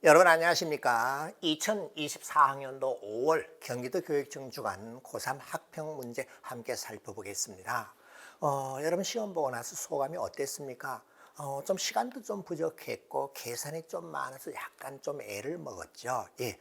여러분 안녕하십니까? 2024학년도 5월 경기도 교육청 주간 고3 학평 문제 함께 살펴보겠습니다. 여러분 시험 보고 나서 소감이 어땠습니까? 좀 시간도 좀 부족했고 계산이 좀 많아서 약간 좀 애를 먹었죠. 예,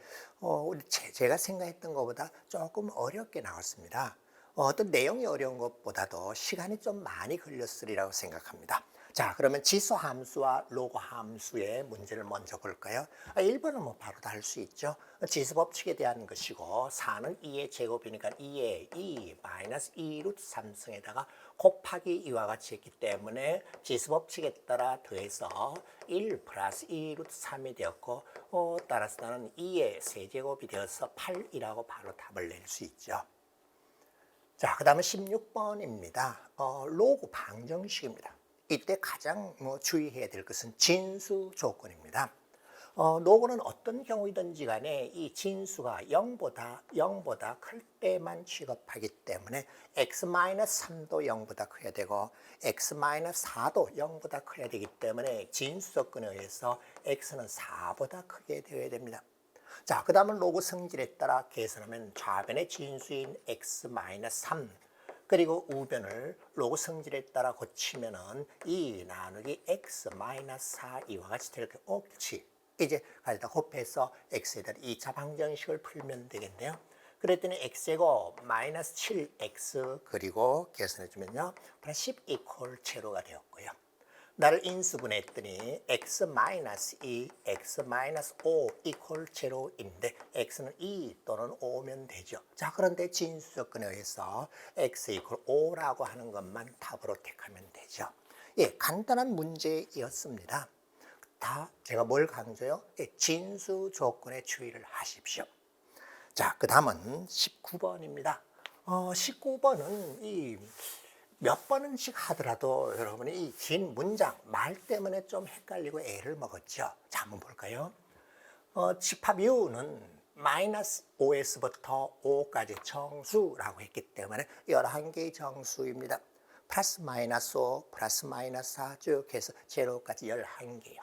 제가 생각했던 것보다 조금 어렵게 나왔습니다. 어떤 내용이 어려운 것보다도 시간이 좀 많이 걸렸으리라고 생각합니다. 자, 그러면 지수 함수와 로그 함수의 문제를 먼저 볼까요? 1번은 뭐 바로 다 할 수 있죠. 지수 법칙에 대한 것이고 4는 2의 제곱이니까 2의 2 마이너스 2 루트 3승에다가 곱하기 이와 같이 했기 때문에 지수 법칙에 따라 더해서 1 플러스 2 루트 3이 되었고 따라서 나는 2의 세제곱이 되어서 8이라고 바로 답을 낼 수 있죠. 자, 그 다음에 16번입니다. 로그 방정식입니다. 이때 가장 주의해야 될 것은 진수 조건입니다. 로그는 어떤 경우이든지 간에 이 진수가 0보다 클 때만 취급하기 때문에 x-3도 0보다 커야 되고 x-4도 0보다 커야 되기 때문에 진수 조건에 의해서 x는 4보다 크게 되어야 됩니다. 자, 그 다음은 로그 성질에 따라 계산하면 좌변의 진수인 x-3 그리고 우변을 로그 성질에 따라 고치면은 2 나누기 x-4 이와 같이 될 거예요. 그렇지. 이제 가져다 곱해서 x에 대한 2차 방정식을 풀면 되겠네요. 그랬더니 x제곱 마이너스 7x 그리고 계산해주면요. 플러스 10 이퀄 제로가 되었고요. 나를 인수분해했더니 x-2, x-5 이퀄 제로인데 x는 2 또는 5면 되죠. 자, 그런데 진수 조건에 의해서 x 이퀄 5라고 하는 것만 답으로 택하면 되죠. 예, 간단한 문제였습니다. 다 제가 뭘 강조해요? 예, 진수 조건에 주의를 하십시오. 자, 그 다음은 19번입니다. 19번은 몇 번씩 하더라도 여러분이 이 긴 문장, 말 때문에 좀 헷갈리고 애를 먹었죠. 자, 한번 볼까요? 집합 U는 마이너스 5S부터 5까지 정수라고 했기 때문에 11개의 정수입니다. 플러스 마이너스 5, 플러스 마이너스 4 쭉 해서 제로까지 11개요.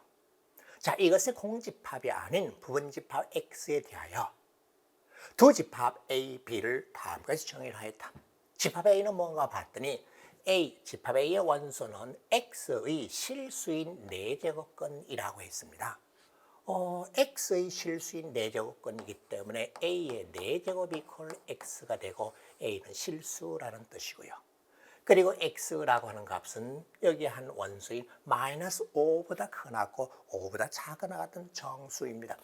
자, 이것의 공집합이 아닌 부분집합 X에 대하여 두 집합 A, B를 다음과 같이 정의를 하였다. 집합 A는 뭔가 봤더니 집합 A의 원소는 X의 실수인 4제곱근이라고 했습니다. X의 실수인 4제곱근이기 때문에 A의 4제곱 이퀄 X가 되고 A는 실수라는 뜻이고요. 그리고 X라고 하는 값은 여기 한 원소인 마이너스 5보다 크나고 5보다 작거나 같은 정수입니다.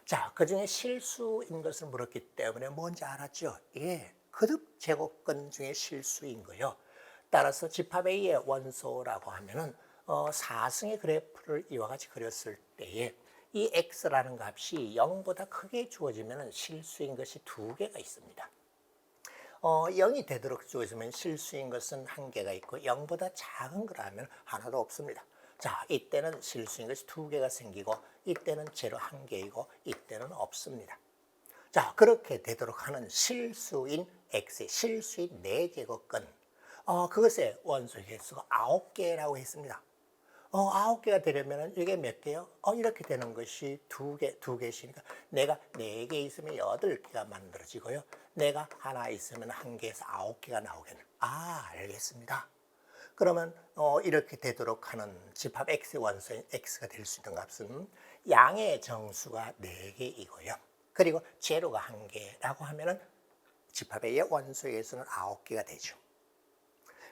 자, 그 중에 실수인 것을 물었기 때문에 뭔지 알았죠? 예, 그룹 제곱근 중에 실수인 거요. 따라서 집합 A의 원소라고 하면은 4승의 그래프를 이와 같이 그렸을 때에 이 x라는 값이 0보다 크게 주어지면 실수인 것이 2개가 있습니다. 0이 되도록 주어지면 실수인 것은 1개가 있고 0보다 작은 거라면 하나도 없습니다. 자, 이때는 실수인 것이 2개가 생기고 이때는 제로 1개이고 이때는 없습니다. 자, 그렇게 되도록 하는 실수인 x의 실수인 4제곱근 그것의 원소 개수가 9개라고 했습니다. 9개가 되려면 이게 몇 개요? 이렇게 되는 것이 2개씩이니까 내가 4개 있으면 8개가 만들어지고요. 내가 하나 있으면 1개에서 9개가 나오겠네. 알겠습니다. 그러면 이렇게 되도록 하는 집합 X의 원소인 X가 될 수 있는 값은 양의 정수가 4개이고요. 그리고 제로가 1개라고 하면은 집합 A의 원소의 수는 9개가 되죠.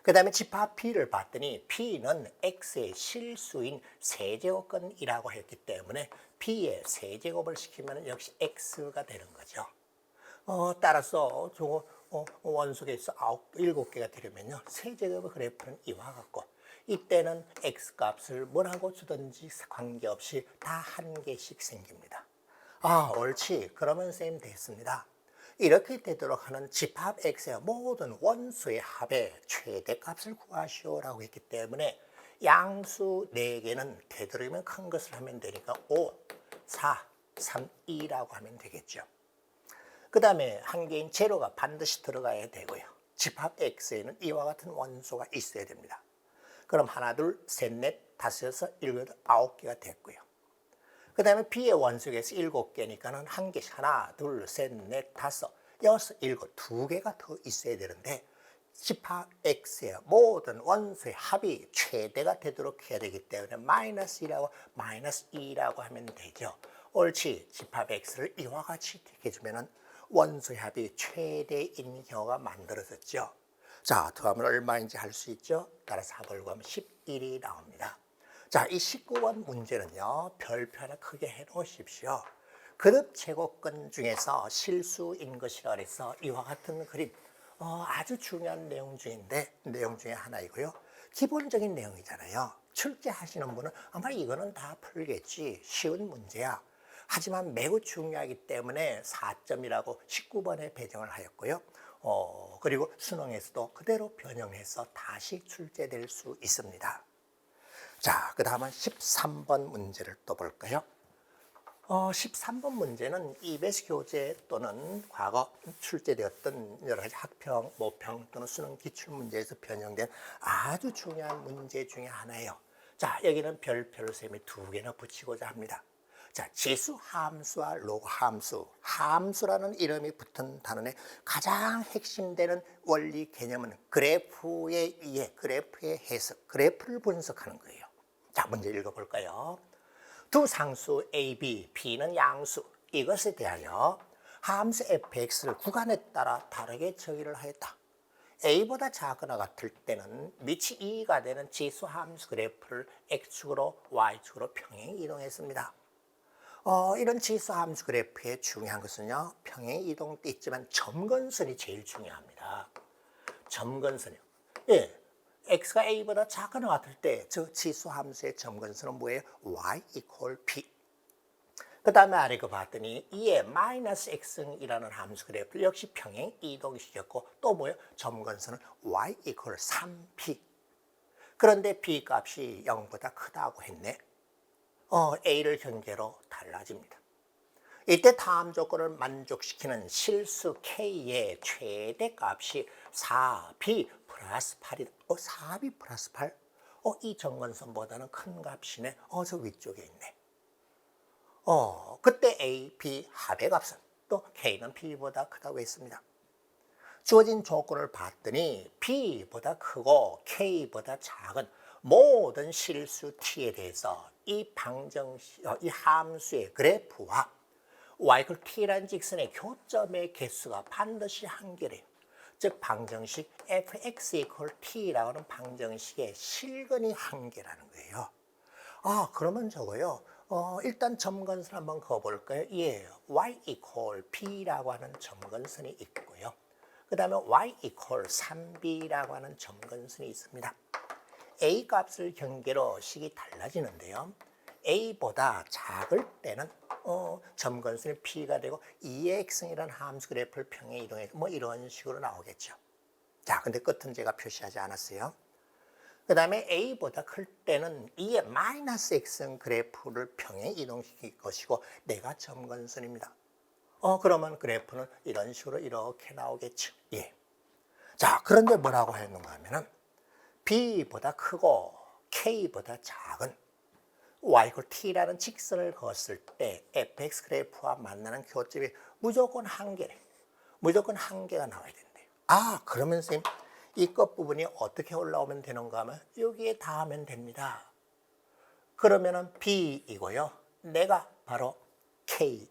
그 다음에 집합 B를 봤더니 B는 X의 실수인 세제곱근이라고 했기 때문에 B의 세제곱을 시키면 역시 X가 되는 거죠. 따라서 저거 원소개수 7개가 되려면요. 세제곱의 그래프는 이와 같고 이때는 X 값을 뭐라고 주든지 관계없이 다 1개씩 생깁니다. 옳지. 그러면 쌤 됐습니다. 이렇게 되도록 하는 집합 X의 모든 원소의 합의 최대값을 구하시오라고 했기 때문에 양수 4개는 되도록이면 큰 것을 하면 되니까 5, 4, 3, 2라고 하면 되겠죠. 그 다음에 한 개인 제로가 반드시 들어가야 되고요. 집합 X에는 이와 같은 원소가 있어야 됩니다. 그럼 하나, 둘, 셋, 넷, 다섯, 여섯, 일곱, 9개가 됐고요. 그 다음에 B의 원소에서 7개니까는 한 개씩 하나, 둘, 셋, 넷, 다섯, 여섯, 일곱, 2개가 더 있어야 되는데 집합 X의 모든 원소의 합이 최대가 되도록 해야 되기 때문에 마이너스 2라고 마이너스 2라고 하면 되죠. 옳지. 집합 X를 이와 같이 해주면은 원소의 합이 최대인 경우가 만들어졌죠. 자, 더하면 얼마인지 할 수 있죠. 따라서 합을 구하면 11이 나옵니다. 자, 이 19번 문제는요, 별표 하나 크게 해 놓으십시오. 그룹 제곱근 중에서 실수인 것이라 그래서 이와 같은 그림, 아주 중요한 내용 중에 하나이고요. 기본적인 내용이잖아요. 출제하시는 분은 아마 이거는 다 풀겠지, 쉬운 문제야. 하지만 매우 중요하기 때문에 4점이라고 19번에 배정을 하였고요. 그리고 수능에서도 그대로 변형해서 다시 출제될 수 있습니다. 자, 그 다음은 13번 문제를 또 볼까요? 13번 문제는 EBS 교재 또는 과거 출제되었던 여러 가지 학평, 모평 또는 수능 기출문제에서 변형된 아주 중요한 문제 중에 하나예요. 자, 여기는 별표를 셈이 2개나 붙이고자 합니다. 자, 지수 함수와 로그 함수, 함수라는 이름이 붙은 단원의 가장 핵심되는 원리 개념은 그래프에 의해 그래프의 해석, 그래프를 분석하는 거예요. 자, 먼저 읽어볼까요? 두 상수 A, B, B는 양수. 이것에 대하여 함수 fx를 구간에 따라 다르게 정의를 하였다. A보다 작거나 같을 때는 밑이 2가 되는 지수 함수 그래프를 x축으로 y축으로 평행 이동했습니다. 이런 지수 함수 그래프의 중요한 것은요, 평행 이동도 있지만 점근선이 제일 중요합니다. 점근선이요. 예. x가 a보다 작거나 같을 때 저 지수 함수의 점근선은 뭐예요? y equal p. 그 다음에 아래 거 봤더니 이에 마이너스 x이라는 함수 그래프를 역시 평행 이동시켰고 또 뭐예요? 점근선은 y equal 3p. 그런데 b 값이 0보다 크다고 했네. a를 경계로 달라집니다. 이때 다음 조건을 만족시키는 실수 k의 최대값이 4b 플러스 8이다. 4b 플러스 8? 이 점근선보다는 큰 값이네. 저 위쪽에 있네. 그때 a, b 합의 값은 또 k는 b보다 크다고 했습니다. 주어진 조건을 봤더니 b보다 크고 k보다 작은 모든 실수 t에 대해서 이 함수의 그래프와 y t라는 직선의 교점의 개수가 반드시 한계래요. 즉 방정식 fx t라고 하는 방정식의 실근이 한계라는 거예요. 그러면 저거요. 일단 점근선 한번 그어볼까요? 예, y b라고 하는 점근선이 있고요. 그 다음에 y 3b라고 하는 점근선이 있습니다. a 값을 경계로 식이 달라지는데요. a보다 작을 때는 점근선이 p가 되고 2의 x이라는 함수 그래프를 평행 이동해서 뭐 이런 식으로 나오겠죠. 자, 근데 끝은 제가 표시하지 않았어요. 그 다음에 a보다 클 때는 2의 마이너스 x 그래프를 평행 이동시킬 것이고 내가 점근선입니다. 그러면 그래프는 이런 식으로 이렇게 나오겠죠. 예. 자, 그런데 뭐라고 했는가 하면은 b보다 크고 k보다 작은 y t라는 직선을 그었을 때 fx 그래프와 만나는 교점이 무조건 한계래. 무조건 한계가 나와야 된대요. 그러면 선생님 이 끝부분이 어떻게 올라오면 되는가 하면 여기에 닿으면 됩니다. 그러면은 b이고요. 내가 바로 k,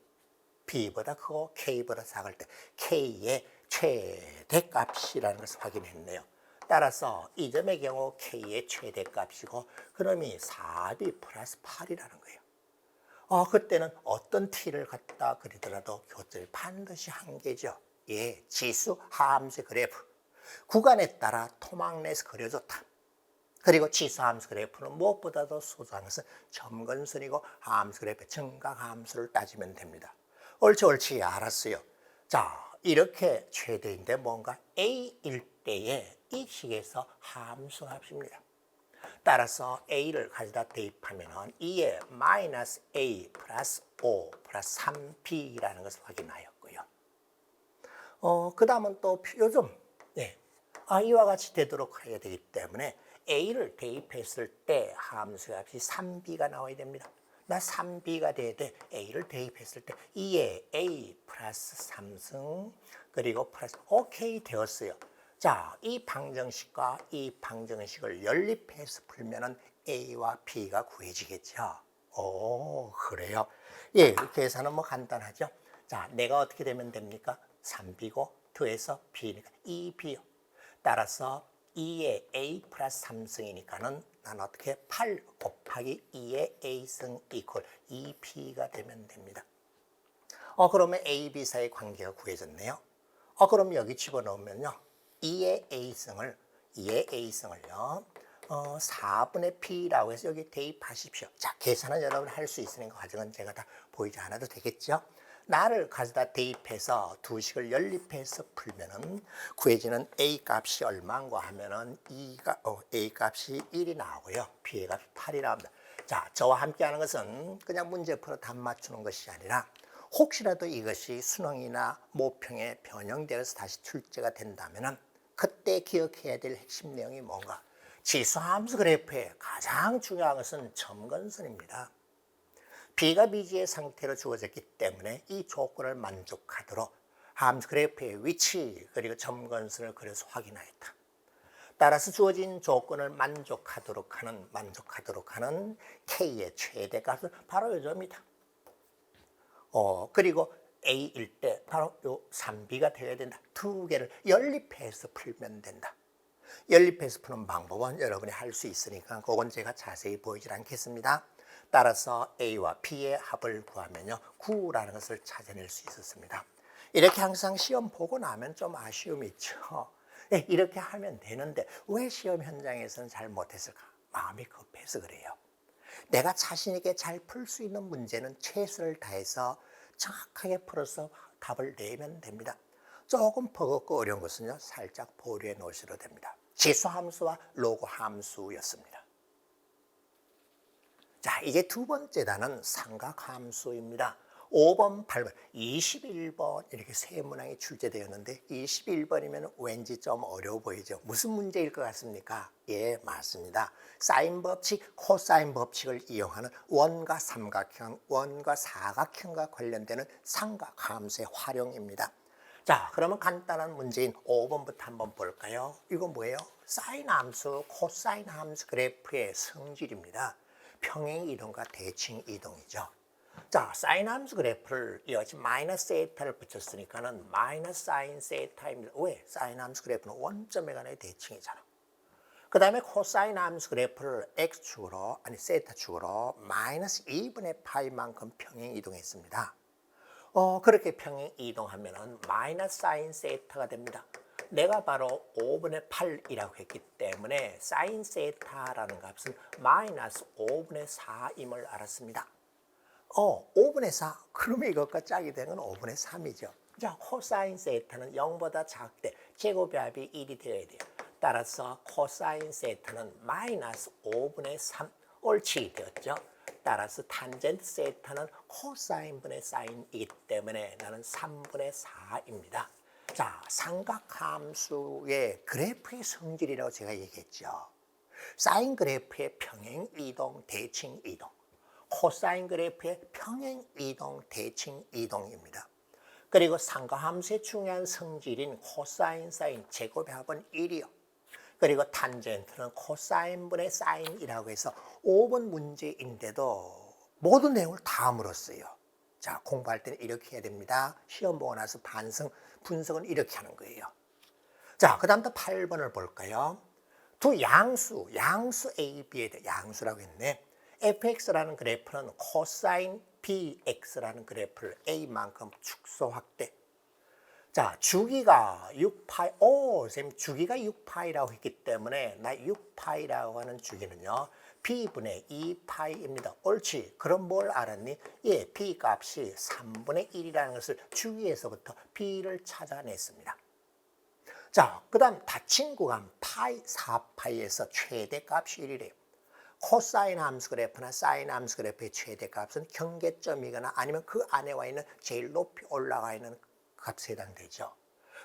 b보다 크고 k보다 작을 때 k의 최대값이라는 것을 확인했네요. 따라서 이 점의 경우 k의 최대값이고 그럼이 4b 플러스 8이라는 거예요. 그때는 어떤 t를 갖다 그리더라도 교점이 반드시 한계죠. 예, 지수 함수 그래프. 구간에 따라 토막 내에서 그려줬다. 그리고 지수 함수 그래프는 무엇보다도 소중한 것은 점근선이고 함수 그래프 정각 함수를 따지면 됩니다. 옳지 알았어요. 자, 이렇게 최대인데 뭔가 a일 때의 이 식에서 함수 값입니다. 따라서 a를 가져다 대입하면 2의 마이너스 a 플러스 5 플러스 3b라는 것을 확인하였고요. 그 다음은 또 요즘 이와 같이 되도록 해야 되기 때문에 a를 대입했을 때 함수 값이 3b가 나와야 됩니다. 나 3b가 돼야 돼. a를 대입했을 때 2에 a 플러스 3승 그리고 플러스 오케이 되었어요. 자, 이 방정식과 이 방정식을 연립해서 풀면은 a와 b가 구해지겠죠. 오, 그래요. 예, 계산은 뭐 간단하죠. 자, 내가 어떻게 되면 됩니까? 3b고 2에서 b니까 2b요. 따라서 2의 a 플러스 3승이니까는 난 어떻게 8 곱하기 2의 a승 이퀄 2b가 되면 됩니다. 그러면 a, b 사이의 관계가 구해졌네요. 그럼 여기 집어넣으면요. 2의 a승을요. 4분의 p라고 해서 여기 대입하십시오. 자, 계산은 여러분 할 수 있으니까 과정은 제가 다 보이지 않아도 되겠죠? 나를 가져다 대입해서 두 식을 연립해서 풀면은 구해지는 a 값이 얼마인가 하면은 a 값이 1이 나오고요. b의 값이 8이 나옵니다. 자, 저와 함께 하는 것은 그냥 문제 풀어 답 맞추는 것이 아니라 혹시라도 이것이 수능이나 모평에 변형되어서 다시 출제가 된다면은 그때 기억해야 될 핵심 내용이 뭔가? 지수함수 그래프의 가장 중요한 것은 점근선입니다. b가 미지의 상태로 주어졌기 때문에 이 조건을 만족하도록 함수 그래프의 위치 그리고 점근선을 그려서 확인하였다. 따라서 주어진 조건을 만족하도록 하는 k의 최대값은 바로 이 점이다. 그리고 a일 때 바로 요 3b가 되어야 된다. 두 개를 연립해서 풀면 된다. 연립해서 푸는 방법은 여러분이 할 수 있으니까 그건 제가 자세히 보이질 않겠습니다. 따라서 a와 b의 합을 구하면요. 9라는 것을 찾아낼 수 있었습니다. 이렇게 항상 시험 보고 나면 좀 아쉬움이 있죠. 이렇게 하면 되는데 왜 시험 현장에서는 잘 못했을까? 마음이 급해서 그래요. 내가 자신 있게 잘 풀 수 있는 문제는 최선을 다해서 정확하게 풀어서 답을 내면 됩니다. 조금 버겁고 어려운 것은요. 살짝 보류해 놓으셔도 됩니다. 지수함수와 로그함수였습니다. 자, 이제 두 번째 단은 삼각함수입니다. 5번, 8번, 21번 이렇게 세 문항이 출제되었는데 21번이면 왠지 좀 어려워 보이죠. 무슨 문제일 것 같습니까? 예, 맞습니다. 사인 법칙, 코사인 법칙을 이용하는 원과 삼각형, 원과 사각형과 관련되는 삼각함수의 활용입니다. 자, 그러면 간단한 문제인 5번부터 한번 볼까요? 이건 뭐예요? 사인 함수, 코사인 함수 그래프의 성질입니다. 평행 이동과 대칭 이동이죠. 자, 사인 함수 그래프를 이어지 마이너스 세타를 붙였으니까는 마이너스 사인 세타입니다. 왜? 사인 함수 그래프는 원점에 관한 대칭이잖아. 그 다음에 코사인 함수 그래프를 x축으로, 세타축으로 마이너스 2분의 파이만큼 평행 이동했습니다. 그렇게 평행 이동하면은 마이너스 사인 세타가 됩니다. 내가 바로 5분의 8이라고 했기 때문에 사인 세타라는 값은 마이너스 5분의 4임을 알았습니다. 5분의 4. 그러면 이것과 짝이 되는 건 5분의 3이죠. 자, 코사인 세타는 0보다 작대 제곱의 합이 1이 되어야 돼요. 따라서 코사인 세타는 마이너스 5분의 3 옳지 되었죠. 따라서 탄젠트 세타는 코사인분의 사인이기 때문에 나는 3분의 4입니다. 자, 삼각함수의 그래프의 성질이라고 제가 얘기했죠. 사인 그래프의 평행 이동, 대칭 이동. 코사인 그래프의 평행 이동, 대칭 이동입니다. 그리고 삼각함수의 중요한 성질인 코사인, 사인, 제곱의 합은 1이요. 그리고 탄젠트는 코사인분의 사인이라고 해서 5번 문제인데도 모든 내용을 다 물었어요. 자, 공부할 때는 이렇게 해야 됩니다. 시험 보고 나서 분석은 이렇게 하는 거예요. 자, 그 다음부터 8번을 볼까요? 두 양수 A, B에 대해 양수라고 했네. fx라는 그래프는 코사인 bx라는 그래프를 a만큼 축소 확대. 자, 주기가 6파이, 선생님 주기가 6파이라고 했기 때문에 나 6파이라고 하는 주기는요. b분의 2파이입니다. 옳지. 그럼 뭘 알았니? 예, b 값이 3분의 1이라는 것을 주기에서부터 b를 찾아냈습니다. 자, 그 다음 닫힌 구간 파이 4파이에서 최대값이 1이래요. 코사인 함수 그래프나 사인 함수 그래프의 최대값은 경계점이거나 아니면 그 안에 와 있는 제일 높이 올라가 있는 값에 해당되죠.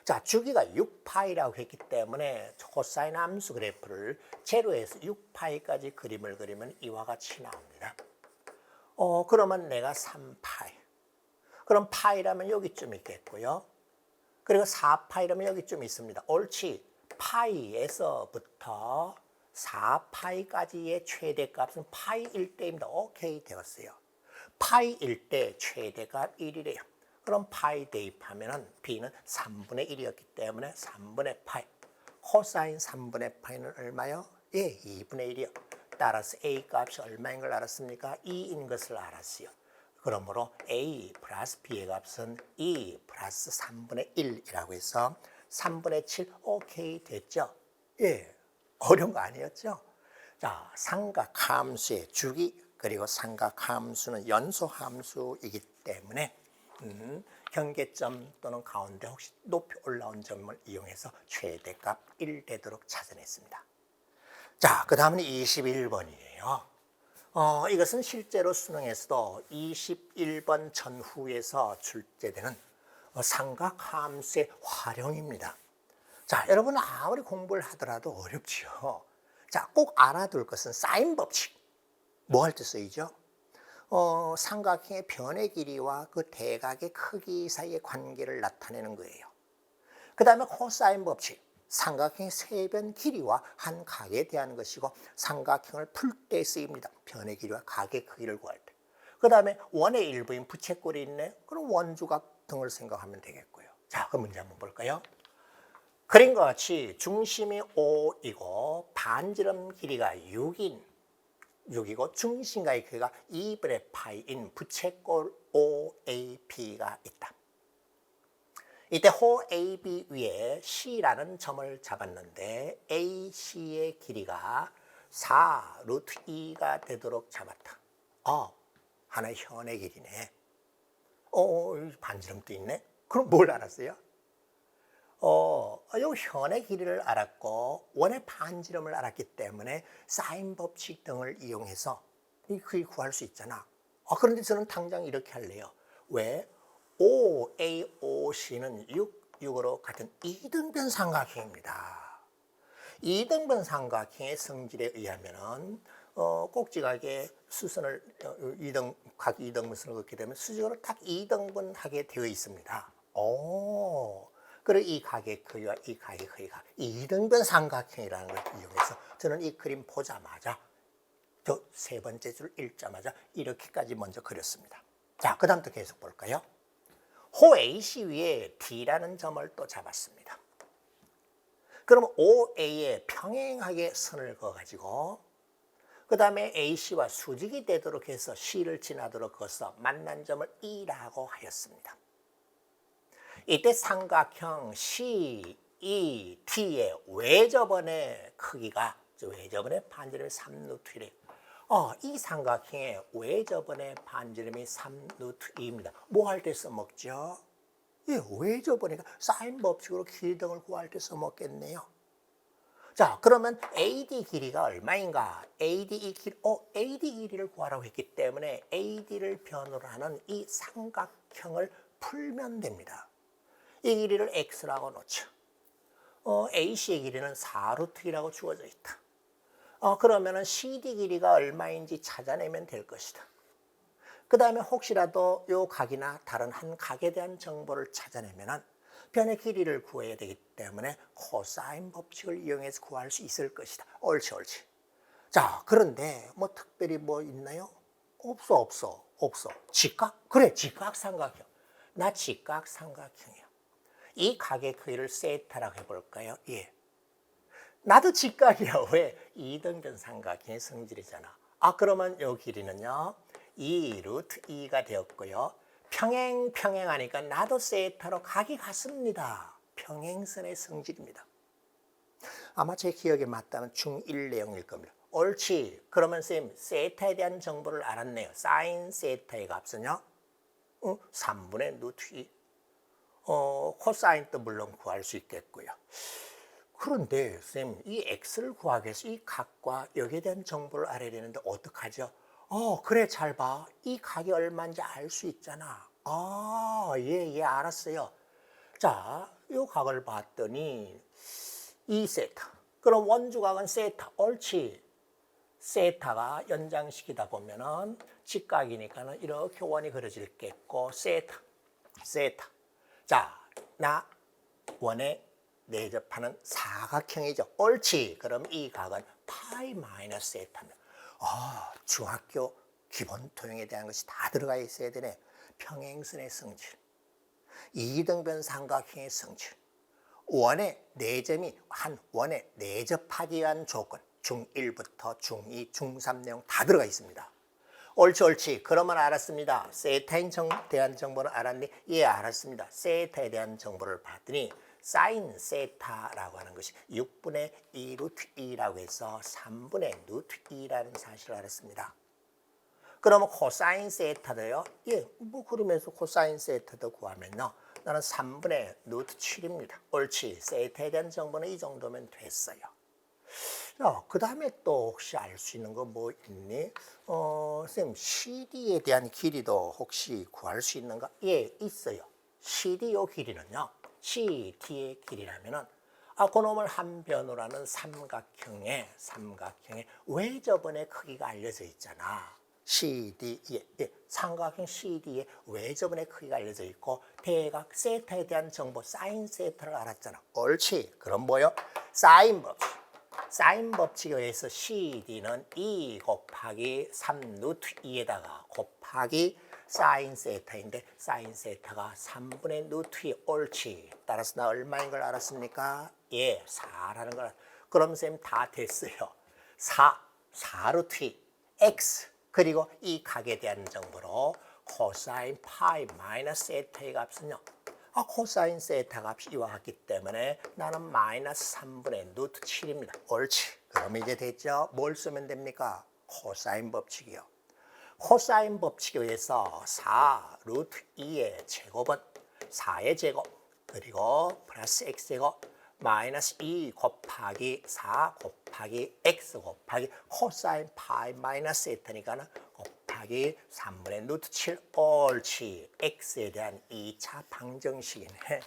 자, 주기가 6파이라고 했기 때문에 코사인 함수 그래프를 제로에서 6파이까지 그림을 그리면 이와 같이 나옵니다. 그러면 내가 3파이. 그럼 파이라면 여기쯤 있겠고요. 그리고 4파이라면 여기쯤 있습니다. 옳지. 파이에서부터 4파이까지의 최대값은 파이 1대입니다. 오케이, 되었어요. 파이 1대 최대값 1이래요. 그럼 파이 대입하면 b는 3분의 1이었기 때문에 3분의 파이. 코사인 3분의 파이는 얼마요? 예, 2분의 1이요. 따라서 a 값이 얼마인 걸 알았습니까? 2인 것을 알았어요. 그러므로 a 플러스 b의 값은 2 플러스 3분의 1이라고 해서 3분의 7 오케이 됐죠? 예, 어려운 거 아니었죠? 자, 삼각함수의 주기 그리고 삼각함수는 연소함수이기 때문에 경계점 또는 가운데 혹시 높이 올라온 점을 이용해서 최대값 1 되도록 찾아냈습니다. 자, 그 다음은 21번이에요. 이것은 실제로 수능에서도 21번 전후에서 출제되는 삼각함수의 활용입니다. 자, 여러분 아무리 공부를 하더라도 어렵지요. 자, 꼭 알아둘 것은 사인 법칙. 뭐 할 때 쓰이죠? 삼각형의 변의 길이와 그 대각의 크기 사이의 관계를 나타내는 거예요. 그 다음에 코사인 법칙. 삼각형의 세변 길이와 한 각에 대한 것이고 삼각형을 풀 때 쓰입니다. 변의 길이와 각의 크기를 구할 때. 그 다음에 원의 일부인 부채꼴이 있네. 그럼 원주각 등을 생각하면 되겠고요. 자, 그 문제 한번 볼까요? 그림과 같이 중심이 5이고 반지름 길이가 6이고 중심과의 크기가 2분의 파이인 부채꼴 OAP가 있다. 이때 호 AB 위에 C라는 점을 잡았는데 AC의 길이가 4 루트 2가 되도록 잡았다. 하나의 현의 길이네. 반지름도 있네. 그럼 뭘 알았어요? 요 현의 길이를 알았고 원의 반지름을 알았기 때문에 사인 법칙 등을 이용해서 이 크기 구할 수 있잖아. 그런데 저는 당장 이렇게 할래요. 왜? OAOC는 6으로 같은 이등변 삼각형입니다. 이등변 삼각형의 성질에 의하면 꼭지각에 수선을 각 2등분선을 긋게 되면 수직으로 딱 2등분하게 되어 있습니다. 그리고 이 각의 크기와 이 각의 크기가 이등변 삼각형이라는 걸 이용해서 저는 이 그림 보자마자 저 세 번째 줄 읽자마자 이렇게까지 먼저 그렸습니다. 자, 그 다음부터 계속 볼까요? 호 AC 위에 D라는 점을 또 잡았습니다. 그럼 OA에 평행하게 선을 그어가지고 그 다음에 AC와 수직이 되도록 해서 C를 지나도록 그어서 만난 점을 E라고 하였습니다. 이때 삼각형 CED의 외접원의 크기가 외접원의 반지름이 3루트 1이에요. 이 삼각형의 외접원의 반지름이 3루트 2입니다. 뭐 할 때 써먹죠? 예, 외접원이니까 사인 법칙으로 길이 등을 구할 때 써먹겠네요. 자, 그러면 AD 길이가 얼마인가? AD 길이를 구하라고 했기 때문에 AD를 변으로 하는 이 삼각형을 풀면 됩니다. 이 길이를 x라고 놓죠. AC의 길이는 4루트 2라고 주어져 있다. 그러면은 CD 길이가 얼마인지 찾아내면 될 것이다. 그 다음에 혹시라도 요 각이나 다른 한 각에 대한 정보를 찾아내면은 변의 길이를 구해야 되기 때문에 코사인 법칙을 이용해서 구할 수 있을 것이다. 옳지. 자, 그런데 뭐 특별히 뭐 있나요? 없어. 직각? 그래, 직각 삼각형. 나 직각 삼각형이야. 이 각의 크기를 세타라고 해볼까요? 예. 나도 직각이야. 왜? 이등변 삼각형의 성질이잖아. 그러면 이 길이는요 2 루트 2가 되었고요. 평행하니까 나도 세타로 각이 같습니다. 평행선의 성질입니다. 아마 제 기억에 맞다면 중1 내용일 겁니다. 옳지. 그러면 쌤 세타에 대한 정보를 알았네요. 사인 세타의 값은요 3분의 루트 2. 코사인도 물론 구할 수 있겠고요. 그런데 쌤, 이 x를 구하기 위해서 이 각과 여기에 대한 정보를 알아야 되는데 어떡하죠? 그래, 잘 봐. 이 각이 얼마인지 알 수 있잖아. 예, 알았어요. 자, 이 각을 봤더니 2세타. 그럼 원주각은 세타. 옳지. 세타가 연장시키다 보면은 직각이니까는 이렇게 원이 그려질겠고 세타. 자, 나 원에 내접하는 사각형이죠. 옳지. 그럼 이 각은 파이 마이너스 세타입니다. 중학교 기본 토형에 대한 것이 다 들어가 있어야 되네. 평행선의 성질, 이등변 삼각형의 성질, 원의 내점이 한 원에 내접하기 위한 조건, 중1부터 중2, 중3 내용 다 들어가 있습니다. 옳지. 그러면 알았습니다. 세타에 대한 정보는 알았니? 예, 알았습니다. 세타에 대한 정보를 봤더니 사인 세타라고 하는 것이 6분의 2 루트 2라고 해서 3분의 루트 2라는 사실을 알았습니다. 그러면 코사인 세타도요? 예, 그러면서 코사인 세타도 구하면요. 나는 3분의 루트 7입니다. 옳지. 세타에 대한 정보는 이 정도면 됐어요. 그 다음에 또 혹시 알 수 있는 거 뭐 있니? 선생님, CD에 대한 길이도 혹시 구할 수 있는가? 예, 있어요. CD 요 길이는요. CD의 길이라면은 그놈을 한 변으로 하는 삼각형의 외접원의 크기가 알려져 있잖아. CD에, 삼각형 CD의 외접원의 크기가 알려져 있고 대각 세타에 대한 정보 사인 세타를 알았잖아. 옳지. 그럼 뭐요? 사인 법칙. 사인 법칙에 의해서 CD는 2 곱하기 3 루트 2에다가 곱하기 사인 세타인데 사인 세타가 3분의 루트 2 옳지. 따라서 나 얼마인 걸 알았습니까? 예, 4라는 걸. 그럼 선생님 다 됐어요. 4 루트 2 x 그리고 이 각에 대한 정보로 코사인 파이 마이너스 세타의 값은요. 코사인 세타 값이 이와 같기 때문에 나는 마이너스 3분의 루트 7입니다. 옳지. 그럼 이제 됐죠? 뭘 쓰면 됩니까? 코사인 법칙이요. 코사인 법칙에 의해서 4 루트 2의 제곱은 4의 제곱 그리고 플러스 x제곱 마이너스 2 곱하기 4 곱하기 x 곱하기 코사인 파이 마이너스 세타니까는 곱하기 3분의 루트 7 옳지. x에 대한 2차 방정식이네.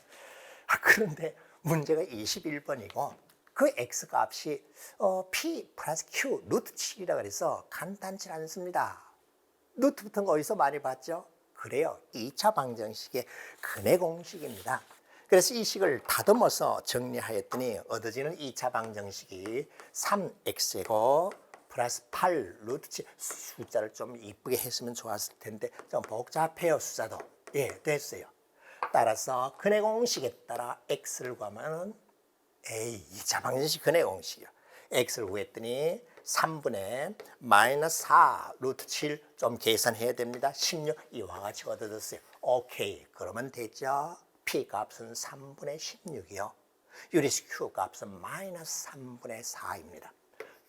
그런데 문제가 21번이고 그 x 값이 p 플러스 q 루트 7이라 그래서 간단치 않습니다. 루트 붙은 거 어디서 많이 봤죠? 그래요. 2차 방정식의 근의 공식입니다. 그래서 이 식을 다듬어서 정리하였더니 얻어지는 2차 방정식이 3x제곱 플러스 8 루트 7 숫자를 좀 이쁘게 했으면 좋았을 텐데 좀 복잡해요. 숫자도. 예, 됐어요. 따라서 근의 공식에 따라 x를 구하면 2차 방정식 근의 공식이요. x를 구했더니 3분의 마이너스 4 루트 7 좀 계산해야 됩니다. 16 이와 같이 얻어졌어요. 오케이. 그러면 됐죠? p 값은 3분의 16이요. 유리수 q 값은 마이너스 3분의 4입니다.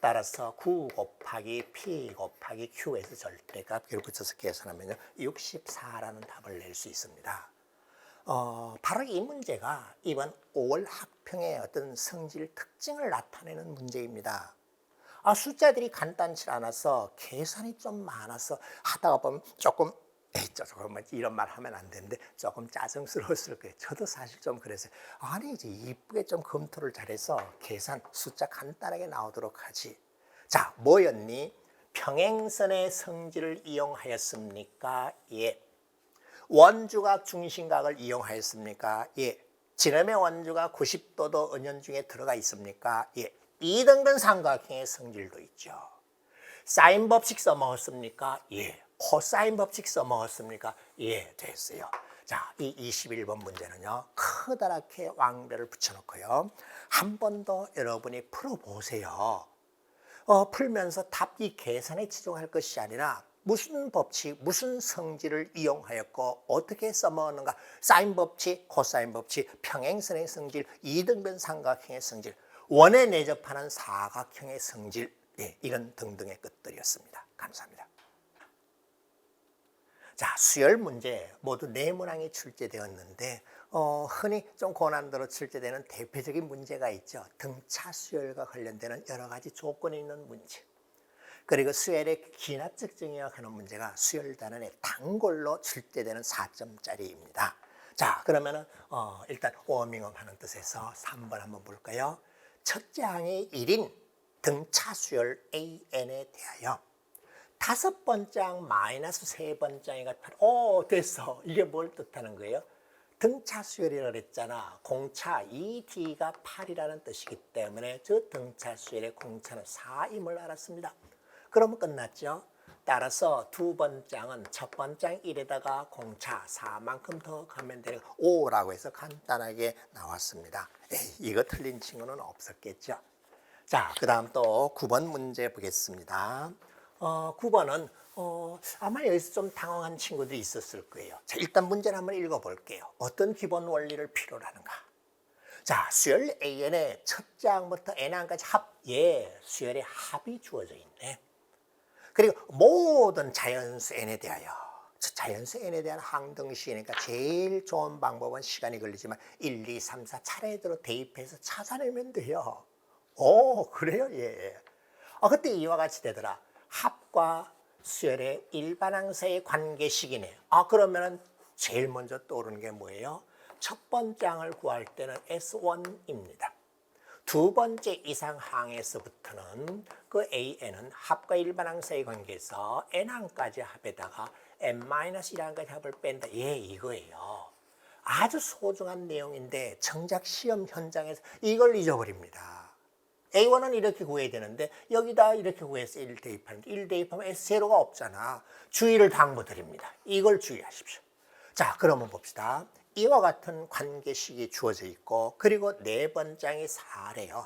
따라서 9 곱하기 p 곱하기 q에서 절대값 기를 붙여서 계산하면 64라는 답을 낼 수 있습니다. 바로 이 문제가 이번 5월 학평의 어떤 성질 특징을 나타내는 문제입니다. 숫자들이 간단치 않아서 계산이 좀 많아서 하다가 보면 조금 이런 말 하면 안 되는데 조금 짜증스러웠을 거예요. 저도 사실 좀 그랬어요. 이제 이쁘게 좀 검토를 잘해서 계산 숫자 간단하게 나오도록 하지. 자, 뭐였니? 평행선의 성질을 이용하였습니까? 예. 원주각 중심각을 이용하였습니까? 예. 지름의 원주가 90도도 은연중에 들어가 있습니까? 예. 이등변 삼각형의 성질도 있죠. 사인 법칙 써먹었습니까? 예. 코사인 법칙 써먹었습니까? 예, 됐어요. 자, 이 21번 문제는요. 커다랗게 왕별을 붙여놓고요. 한 번 더 여러분이 풀어보세요. 풀면서 답이 계산에 치중할 것이 아니라 무슨 법칙, 무슨 성질을 이용하였고 어떻게 써먹었는가. 사인 법칙, 코사인 법칙, 평행선의 성질, 이등변 삼각형의 성질, 원에 내접하는 사각형의 성질, 예, 이런 등등의 것들이었습니다. 감사합니다. 자, 수열 문제 모두 4문항이 출제되었는데 흔히 좀 고난도로 출제되는 대표적인 문제가 있죠. 등차 수열과 관련되는 여러 가지 조건이 있는 문제. 그리고 수열의 기납적 증여하는 문제가 수열 단원의 단골로 출제되는 4점짜리입니다. 자, 그러면은 일단 워밍업 하는 뜻에서 3번 한번 볼까요? 첫째 항의 1인 등차 수열 AN에 대하여 다섯 번장 마이너스 세 번장이가 8. 됐어. 이게 뭘 뜻하는 거예요? 등차 수열이라고 그랬잖아. 공차 2D가 8이라는 뜻이기 때문에 저 등차 수열의 공차는 4임을 알았습니다. 그러면 끝났죠. 따라서 두 번장은 첫 번장 1에다가 공차 4만큼 더 가면 되는 5라고 해서 간단하게 나왔습니다. 이거 틀린 친구는 없었겠죠. 자, 그 다음 또 9번 문제 보겠습니다. 9번은 아마 여기서 좀 당황한 친구들이 있었을 거예요. 자, 일단 문제를 한번 읽어볼게요. 어떤 기본 원리를 필요로 하는가? 자, 수열 AN의 첫 장부터 N항까지 수열의 합이 주어져 있네. 그리고 모든 자연수 N에 대하여, 자연수 N에 대한 항등식이니까 제일 좋은 방법은 시간이 걸리지만 1, 2, 3, 4 차례대로 대입해서 찾아내면 돼요. 그래요? 예. 그때 이와 같이 되더라. 합과 수열의 일반항사의 관계식이네. 그러면은 제일 먼저 떠오르는 게 뭐예요? 첫 번장을 구할 때는 S1입니다. 두 번째 이상항에서부터는 그 AN은 합과 일반항사의 관계에서 N항까지 합에다가 N-1항까지 합을 뺀다. 이거예요. 아주 소중한 내용인데 정작 시험 현장에서 이걸 잊어버립니다. A1은 이렇게 구해야 되는데 여기다 이렇게 구해서 1 대입하는데 1 대입하면 S0가 없잖아. 주의를 당부드립니다. 이걸 주의하십시오. 자, 그러면 봅시다. 이와 같은 관계식이 주어져 있고 그리고 네 번장이 4래요.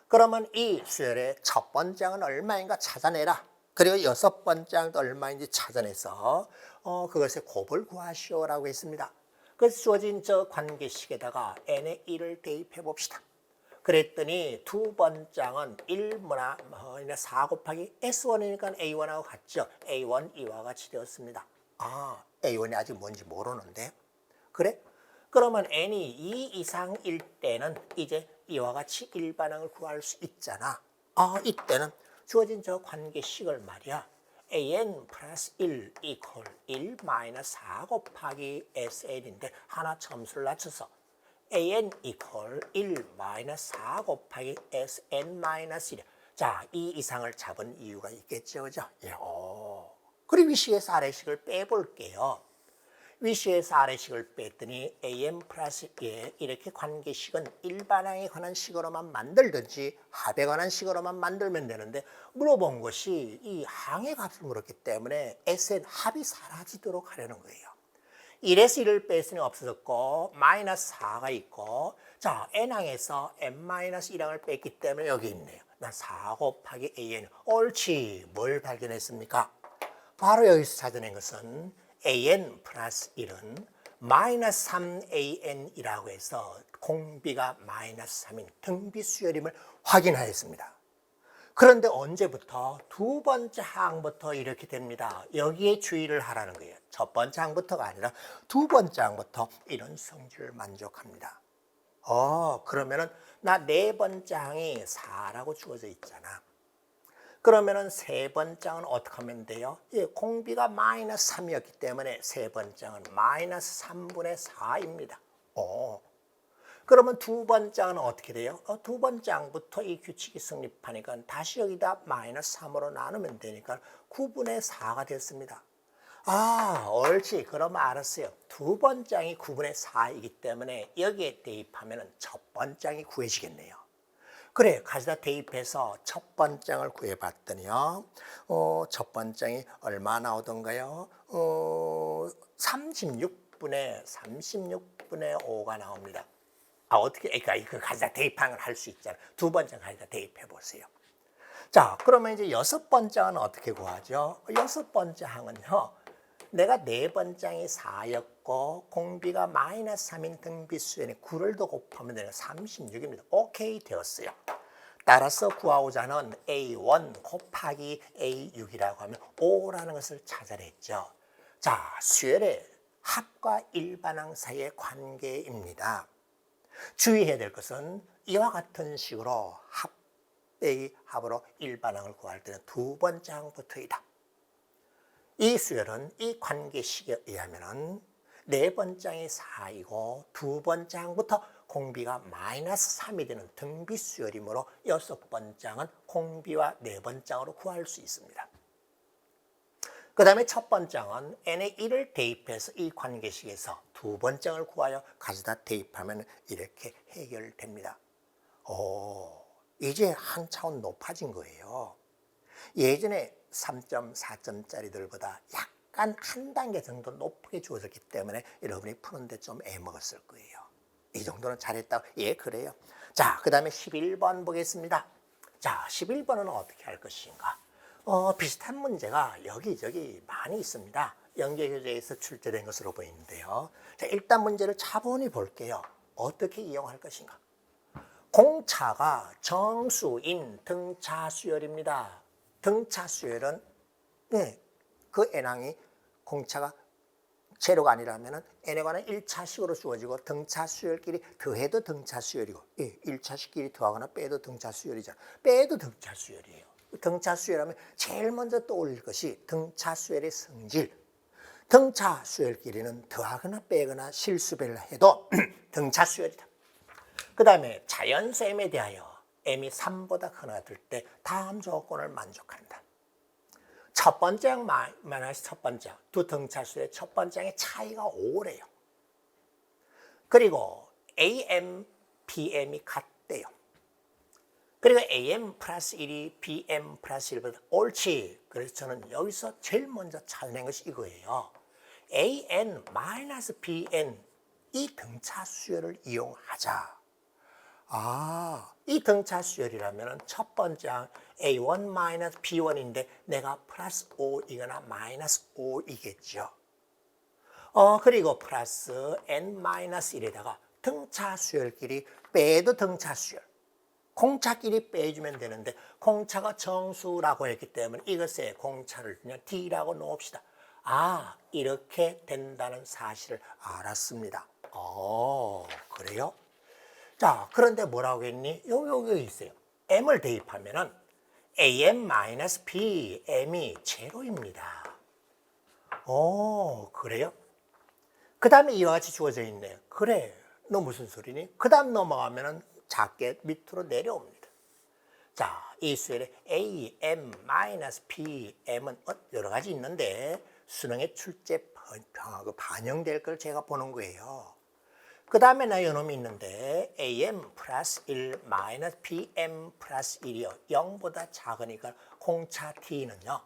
그러면 이 수열의 첫 번장은 얼마인가 찾아내라. 그리고 여섯 번장도 얼마인지 찾아내서 그것의 곱을 구하시오라고 했습니다. 그래서 주어진 저 관계식에다가 n의 1을 대입해 봅시다. 그랬더니 두 번장은 1문화 4 곱하기 S1이니까 A1하고 같죠. A1 이와 같이 되었습니다. A1이 아직 뭔지 모르는데. 그래? 그러면 n이 2 이상일 때는 이제 이와 같이 일반항을 구할 수 있잖아. 이때는 주어진 저 관계식을 말이야. an 플러스 1 이퀄 1 마이너스 4 곱하기 SN인데 하나 점수를 낮춰서 an 이퀄 1 마이너스 4 곱하기 SN 마이너스 1. 자, 이 이상을 잡은 이유가 있겠죠. 그죠? 그리고 위시에서 아래식을 빼볼게요. 위시에서 아래식을 뺐더니 an 플러스 이렇게 관계식은 일반항에 관한 식으로만 만들든지 합에 관한 식으로만 만들면 되는데 물어본 것이 이 항의 값을 물었기 때문에 SN 합이 사라지도록 하려는 거예요. 1에서 1을 뺐으니 없어졌고 마이너스 4가 있고 자 n항에서 n-1항을 뺐기 때문에 여기 있네요. 난 4 곱하기 an 옳지. 뭘 발견했습니까? 바로 여기서 찾아낸 것은 an 플러스 1은 마이너스 3an이라고 해서 공비가 마이너스 3인 등비 수열임을 확인하였습니다. 그런데 언제부터? 두 번째 항부터 이렇게 됩니다. 여기에 주의를 하라는 거예요. 첫 번째 항부터가 아니라 두 번째 항부터 이런 성질을 만족합니다. 그러면은 나 네 번째 항이 4라고 주어져 있잖아. 그러면은 세 번장은 어떻게 하면 돼요? 공비가 마이너스 3이었기 때문에 세 번장은 마이너스 3분의 4입니다. 그러면 두 번장은 어떻게 돼요? 두 번장부터 이 규칙이 성립하니까 다시 여기다 마이너스 3으로 나누면 되니까 9분의 4가 됐습니다. 옳지. 그러면 알았어요. 두 번장이 9분의 4이기 때문에 여기에 대입하면 첫 번장이 구해지겠네요. 그래, 가져다 대입해서 첫 번장을 구해봤더니요. 첫 번장이 얼마 나오던가요? 36분의 5가 나옵니다. 어떻게, 그러니까 이거 가져다 대입하는 걸 할 수 있잖아요. 두 번째 가져다 대입해 보세요. 자, 그러면 이제 여섯 번장은 어떻게 구하죠? 여섯 번째 항은요. 내가 네 번장이 4였고 공비가 마이너스 3인 등비수열에 9를 더 곱하면 되는 36입니다. 오케이 되었어요. 따라서 구하고자 하는 A1 곱하기 A6이라고 하면 5라는 것을 찾아냈죠. 자, 수열의 합과 일반항 사이의 관계입니다. 주의해야 될 것은 이와 같은 식으로 합의 합으로 일반항을 구할 때는 두 번째 항부터이다. 이 수열은 이 관계식에 의하면 네 번장이 4이고 두 번장부터 공비가 마이너스 3이 되는 등비 수열이므로 여섯 번장은 공비와 네 번장으로 구할 수 있습니다. 그 다음에 첫 번째는 n의 1을 대입해서 이 관계식에서 두 번째를 구하여 가져다 대입하면 이렇게 해결됩니다. 이제 한 차원 높아진 거예요. 예전에 3.4점짜리들보다 약간 한 단계 정도 높게 주어졌기 때문에 여러분이 푸는데 좀 애먹었을 거예요. 이 정도는 잘했다고. 예, 그래요. 자, 그 다음에 11번 보겠습니다. 자, 11번은 어떻게 할 것인가? 비슷한 문제가 여기저기 많이 있습니다. 연계교재에서 출제된 것으로 보이는데요. 자, 일단 문제를 차분히 볼게요. 어떻게 이용할 것인가? 공차가 정수인 등차 수열입니다. 등차 수열은 그 n항이 공차가 제로가 아니라면 n에 관한 1차식으로 주어지고 등차 수열끼리 더해도 등차 수열이고 1차식끼리 더하거나 빼도 등차 수열이잖아. 빼도 등차 수열이에요. 등차 수열하면 제일 먼저 떠올릴 것이 등차 수열의 성질. 등차 수열끼리는 더하거나 빼거나 실수배를 해도 등차 수열이다. 그 다음에 자연수 m에 대하여 m이 3보다 크거나 될 때 다음 조건을 만족한다. 첫 번째 항 마이너스 첫 번째 항, 두 등차수의 첫 번째 항의 차이가 5래요. 그리고 AM, BM이 같대요. 그리고 AM 플러스 1이 BM 플러스 1보다 옳지. 그래서 저는 여기서 제일 먼저 찾아낸 것이 이거예요. AN 마이너스 BN 이 등차 수열을 이용하자. 이 등차 수열이라면 첫 번째 항 A1 마이너스 B1인데 내가 플러스 5이거나 마이너스 5이겠죠. 그리고 플러스 N 마이너스 1에다가 등차 수열끼리 빼도 등차 수열. 공차끼리 빼주면 되는데 공차가 정수라고 했기 때문에 이것에 공차를 그냥 D라고 놓읍시다. 이렇게 된다는 사실을 알았습니다. 그래요? 자, 그런데 뭐라고 했니? 여기 있어요. m을 대입하면은 am-b, m이 제로입니다. 그래요? 그 다음에 이와 같이 주어져 있네요. 그래, 너 무슨 소리니? 그 다음 넘어가면은 작게 밑으로 내려옵니다. 자, 이 수열의 am-bm은 여러 가지 있는데 수능에 출제 반영될 걸 제가 보는 거예요. 그 다음에 나 이놈이 있는데 am 플러스 1 마이너스 bm 플러스 1이요. 0보다 작으니까 공차 t는요.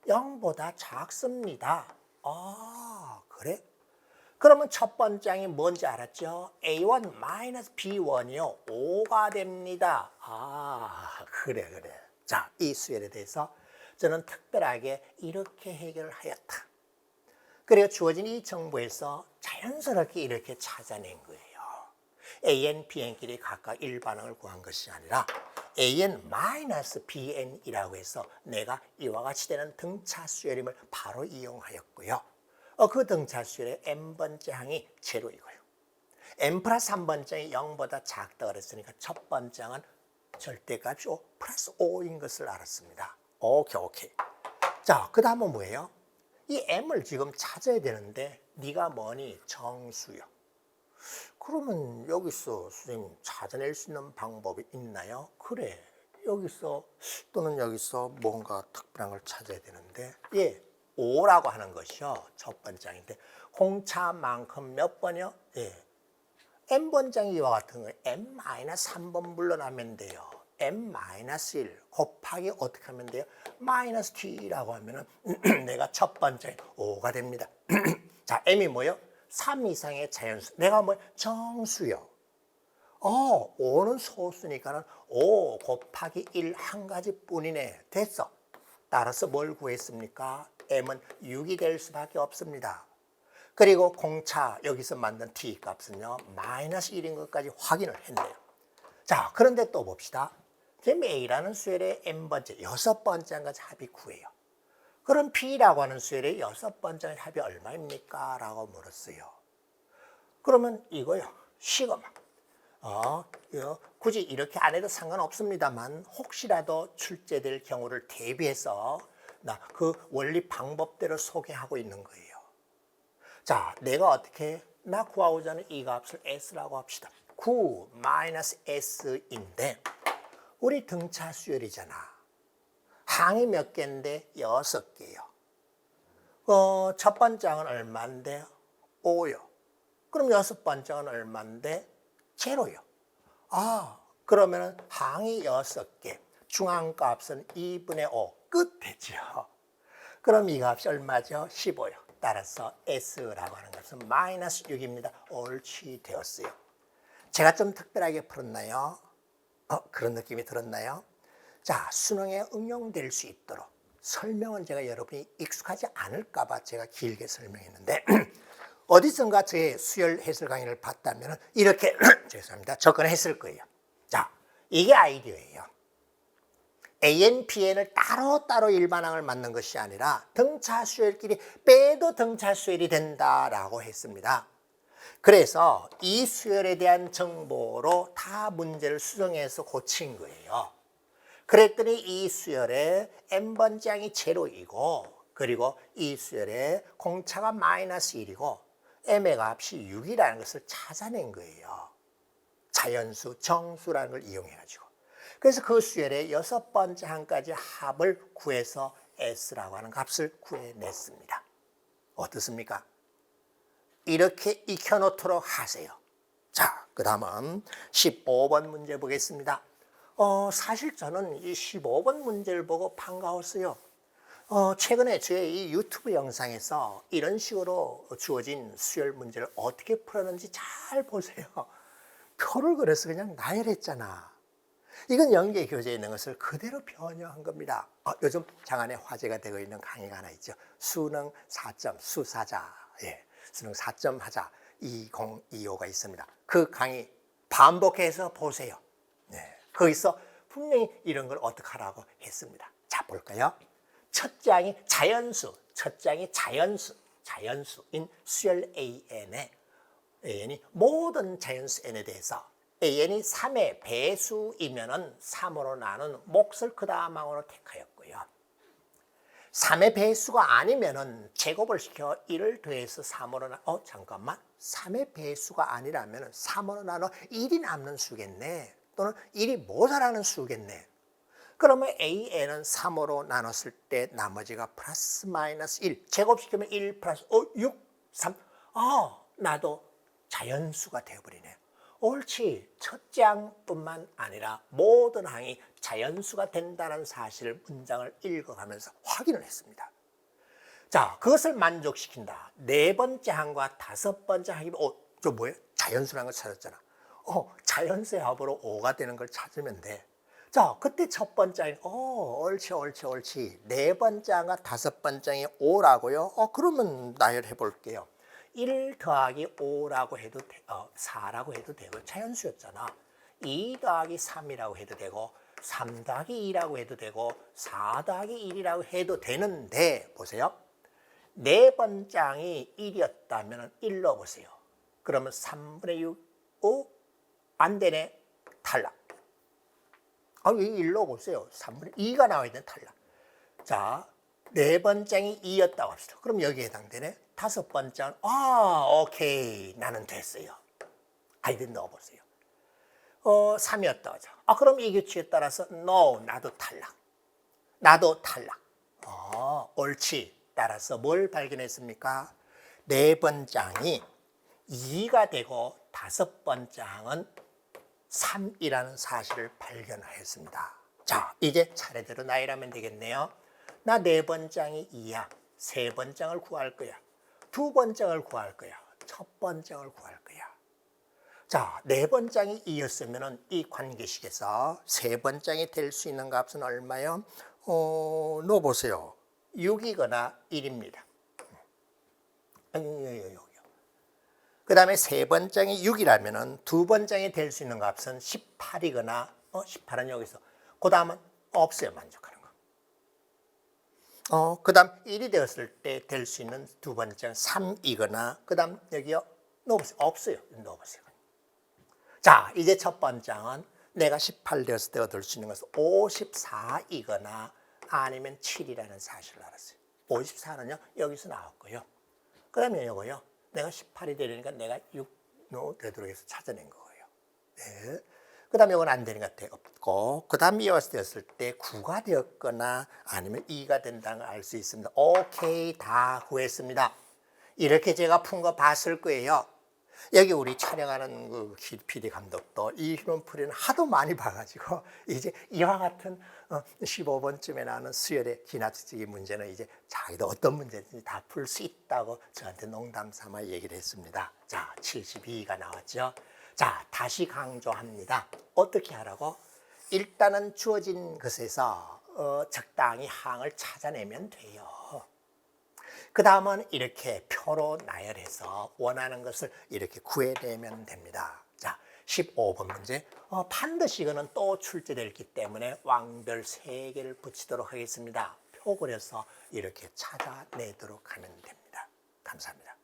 0보다 작습니다. 그래? 그러면 첫 번째 항이 뭔지 알았죠? a1 마이너스 b1이요. 5가 됩니다. 그래. 자, 이 수열에 대해서 저는 특별하게 이렇게 해결을 하였다. 그리고 주어진 이 정보에서 자연스럽게 이렇게 찾아낸 거예요. AN, BN끼리 각각 일반항을 구한 것이 아니라 AN-BN이라고 해서 내가 이와 같이 되는 등차 수열임을 바로 이용하였고요. 그 등차 수열의 n번째 항이 제로이고요. n 플러스 3번째 항이 0보다 작다 그랬으니까 첫 번째 항은 절대값이 플러스 5인 것을 알았습니다. 오케이. 자, 그 다음은 뭐예요? 이 m을 지금 찾아야 되는데 네가 뭐니? 정수요. 그러면 여기서 선생님 찾아낼 수 있는 방법이 있나요? 그래. 여기서 또는 여기서 뭔가 특별한 걸 찾아야 되는데 5라고 하는 것이요. 첫 번째인데 공차만큼 몇 번이요? n번장이 이와 같은 거 n-3번 물러나면 돼요. n-1 곱하기 어떻게 하면 돼요? 마이너스 t라고 하면은 내가 첫 번째 5가 됩니다. 자, m이 뭐요? 3 이상의 자연수. 내가 정수요. 5는 소수니까는 5 곱하기 1 한 가지 뿐이네. 됐어. 따라서 뭘 구했습니까? m은 6이 될 수밖에 없습니다. 그리고 공차 여기서 만든 t 값은요. 마이너스 1인 것까지 확인을 했네요. 자, 그런데 또 봅시다. 지금 a라는 수열의 n번째, 6번째인 합이 9예요. 그럼 b라고 하는 수열의 6번째 합이 얼마입니까? 라고 물었어요. 그러면 이거요. 시그마. 굳이 이렇게 안 해도 상관없습니다만 혹시라도 출제될 경우를 대비해서 나 그 원리 방법대로 소개하고 있는 거예요. 자, 내가 어떻게 나 구하고자 하는 이 값을 s라고 합시다. 9 마이너스 s인데 우리 등차 수열이잖아. 항이 몇 개인데 6개요. 첫 번째 항은 얼마인데? 5요. 그럼 여섯 번째 항은 얼마인데? 제로요. 그러면 항이 6개, 중앙값은 2분의 5, 끝 되죠. 그럼 이 값이 얼마죠? 15요. 따라서 S라고 하는 값은 마이너스 6입니다. 옳지 되었어요. 제가 좀 특별하게 풀었나요? 그런 느낌이 들었나요? 자, 수능에 응용될 수 있도록 설명은 제가 여러분이 익숙하지 않을까 봐 제가 길게 설명했는데 어디선가 제 수열 해설 강의를 봤다면 이렇게 죄송합니다. 접근했을 거예요. 자, 이게 아이디어예요. AN, BN을 따로따로 일반항을 맞는 것이 아니라 등차 수열끼리 빼도 등차 수열이 된다라고 했습니다. 그래서 이 수열에 대한 정보로 다 문제를 수정해서 고친 거예요. 그랬더니 이 수열의 n번째 항이 제로이고 그리고 이 수열의 공차가 마이너스 1이고 m의 값이 6이라는 것을 찾아낸 거예요. 자연수, 정수라는 걸 이용해가지고. 그래서 그 수열의 6번째 항까지 합을 구해서 S라고 하는 값을 구해냈습니다. 어떻습니까? 이렇게 익혀놓도록 하세요. 자, 그 다음은 15번 문제 보겠습니다. 사실 저는 이 15번 문제를 보고 반가웠어요. 최근에 제 이 유튜브 영상에서 이런 식으로 주어진 수열 문제를 어떻게 풀었는지 잘 보세요. 표를 그려서 그냥 나열했잖아. 이건 연계 교재에 있는 것을 그대로 변형한 겁니다. 요즘 장안에 화제가 되고 있는 강의가 하나 있죠. 수능 4점 수사자. 예, 수능 4점 하자 2025가 있습니다. 그 강의 반복해서 보세요. 네, 거기서 분명히 이런 걸 어떻게 하라고 했습니다. 자, 볼까요? 첫째 항이 자연수, 첫째 항이 자연수인 수열 AN이 모든 자연수 N에 대해서 AN이 3의 배수이면은 3으로 나눈 몫을 그 다음 항으로 택하였고요. 3의 배수가 아니면은 제곱을 시켜 1을 더해서 3으로 잠깐만. 3의 배수가 아니라면 3으로 나눠 1이 남는 수겠네. 또는 1이 모자라는 수겠네. 그러면 AN은 3으로 나눴을 때 나머지가 플러스 마이너스 1. 제곱시키면 1 플러스 6, 3. 나도 자연수가 되어버리네요. 옳지. 첫째 항뿐만 아니라 모든 항이 자연수가 된다는 사실을 문장을 읽어가면서 확인을 했습니다. 자, 그것을 만족시킨다. 네 번째 항과 다섯 번째 항이 저 뭐예요? 자연수라는 걸 찾았잖아. 자연수의 합으로 5가 되는 걸 찾으면 돼. 자, 그때 첫 번째 항이 옳지. 네 번째 항과 다섯 번째 항이 5라고요? 그러면 나열해 볼게요. 1 더하기 5라고 해도 4라고 해도 되고 자연수였잖아. 2 더하기 3이라고 해도 되고 3 더하기 2라고 해도 되고 4 더하기 1이라고 해도 되는데 보세요. 네 번째 항이 1이었다면 1로 보세요. 그러면 3분의 6, 안 되네. 탈락. 이 1로 보세요. 3분의 2가 나와야 되는 탈락. 자, 네 번째 항이 2였다고 합시다. 그럼 여기에 해당되네. 다섯 번째는 오케이. 나는 됐어요. 아이들 넣어보세요. 3이었다고 하죠. 그럼 이 규칙에 따라서 no, 나도 탈락. 옳지. 따라서 뭘 발견했습니까? 네 번째 항이 2가 되고 다섯 번째 항은 3이라는 사실을 발견했습니다. 자, 이제 차례대로 나열하면 되겠네요. 나 네 번째 항이 2야. 세 번째 항을 구할 거야. 두 번째 항을 구할 거야. 첫 번째 항을 구할 거야. 자, 네 번째 항이 2였으면 이 관계식에서 세 번째 항이 될 수 있는 값은 얼마요? 넣어보세요. 6이거나 1입니다. 그 다음에 세 번째 항이 6이라면 두 번째 항이 될 수 있는 값은 18이거나 18은 여기서 그 다음은 없어요. 만족하는 거. 그 다음 1이 되었을 때 될 수 있는 두 번째는 3이거나 그 다음 여기요. 넣어보세요. 없어요. 넣어보세요. 자, 이제 첫 번째 항은 내가 18 되었을 때 얻을 수 있는 것은 54이거나 아니면 7이라는 사실을 알았어요. 54는요. 여기서 나왔고요. 그 다음에 이거요. 내가 18이 되려니까 내가 6 되도록 해서 찾아낸 거예요. 네. 그 다음에 이건 안 되는 것 같아요. 없고. 그 다음 이어서 되었을 때 9가 되었거나 아니면 2가 된다는 걸 알 수 있습니다. 오케이, 다 구했습니다. 이렇게 제가 푼 거 봤을 거예요. 여기 우리 촬영하는 그 PD 감독도 이 흐름풀이는 하도 많이 봐가지고 이제 이와 같은 15번쯤에 나오는 수열의 기하학적인 문제는 이제 자기도 어떤 문제든지 다 풀 수 있다고 저한테 농담 삼아 얘기를 했습니다. 자, 72가 나왔죠. 자, 다시 강조합니다. 어떻게 하라고? 일단은 주어진 것에서 적당히 항을 찾아내면 돼요. 그 다음은 이렇게 표로 나열해서 원하는 것을 이렇게 구해내면 됩니다. 자, 15번 문제. 반드시 이거는 또 출제되기 때문에 왕별 3개를 붙이도록 하겠습니다. 표 그려서 이렇게 찾아내도록 하면 됩니다. 감사합니다.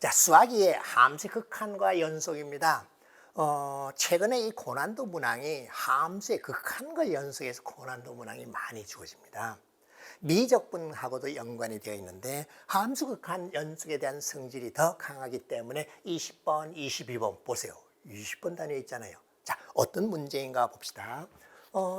자, 수학이의 함수의 극한과 연속입니다. 최근에 이 고난도 문항이 함수의 극한과 연속에서 고난도 문항이 많이 주어집니다. 미적분하고도 연관이 되어 있는데 함수 극한 연속에 대한 성질이 더 강하기 때문에 20번, 22번 보세요. 20번 단위에 있잖아요. 자, 어떤 문제인가 봅시다.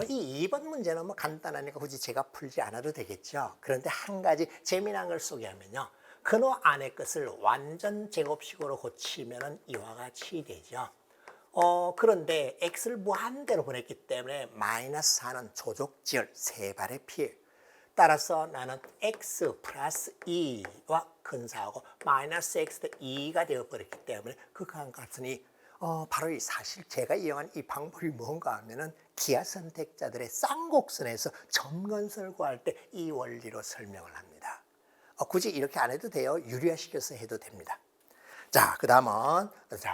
이 2번 문제는 뭐 간단하니까 굳이 제가 풀지 않아도 되겠죠. 그런데 한 가지 재미난 걸 소개하면요. 근호 안의 것을 완전 제곱식으로 고치면 이와 같이 되죠. 그런데 x를 무한대로 보냈기 때문에 마이너스 4는 조족지열 3발의 피해. 따라서 나는 x 플러스 2와 근사하고 마이너스 x도 2가 되어버렸기 때문에 극한값은 바로 이 사실 제가 이용한 이 방법이 뭔가 하면은 기하 선택자들의 쌍곡선에서 점근선을 구할 때 이 원리로 설명을 합니다. 굳이 이렇게 안 해도 돼요. 유리화시켜서 해도 됩니다. 자, 그 다음은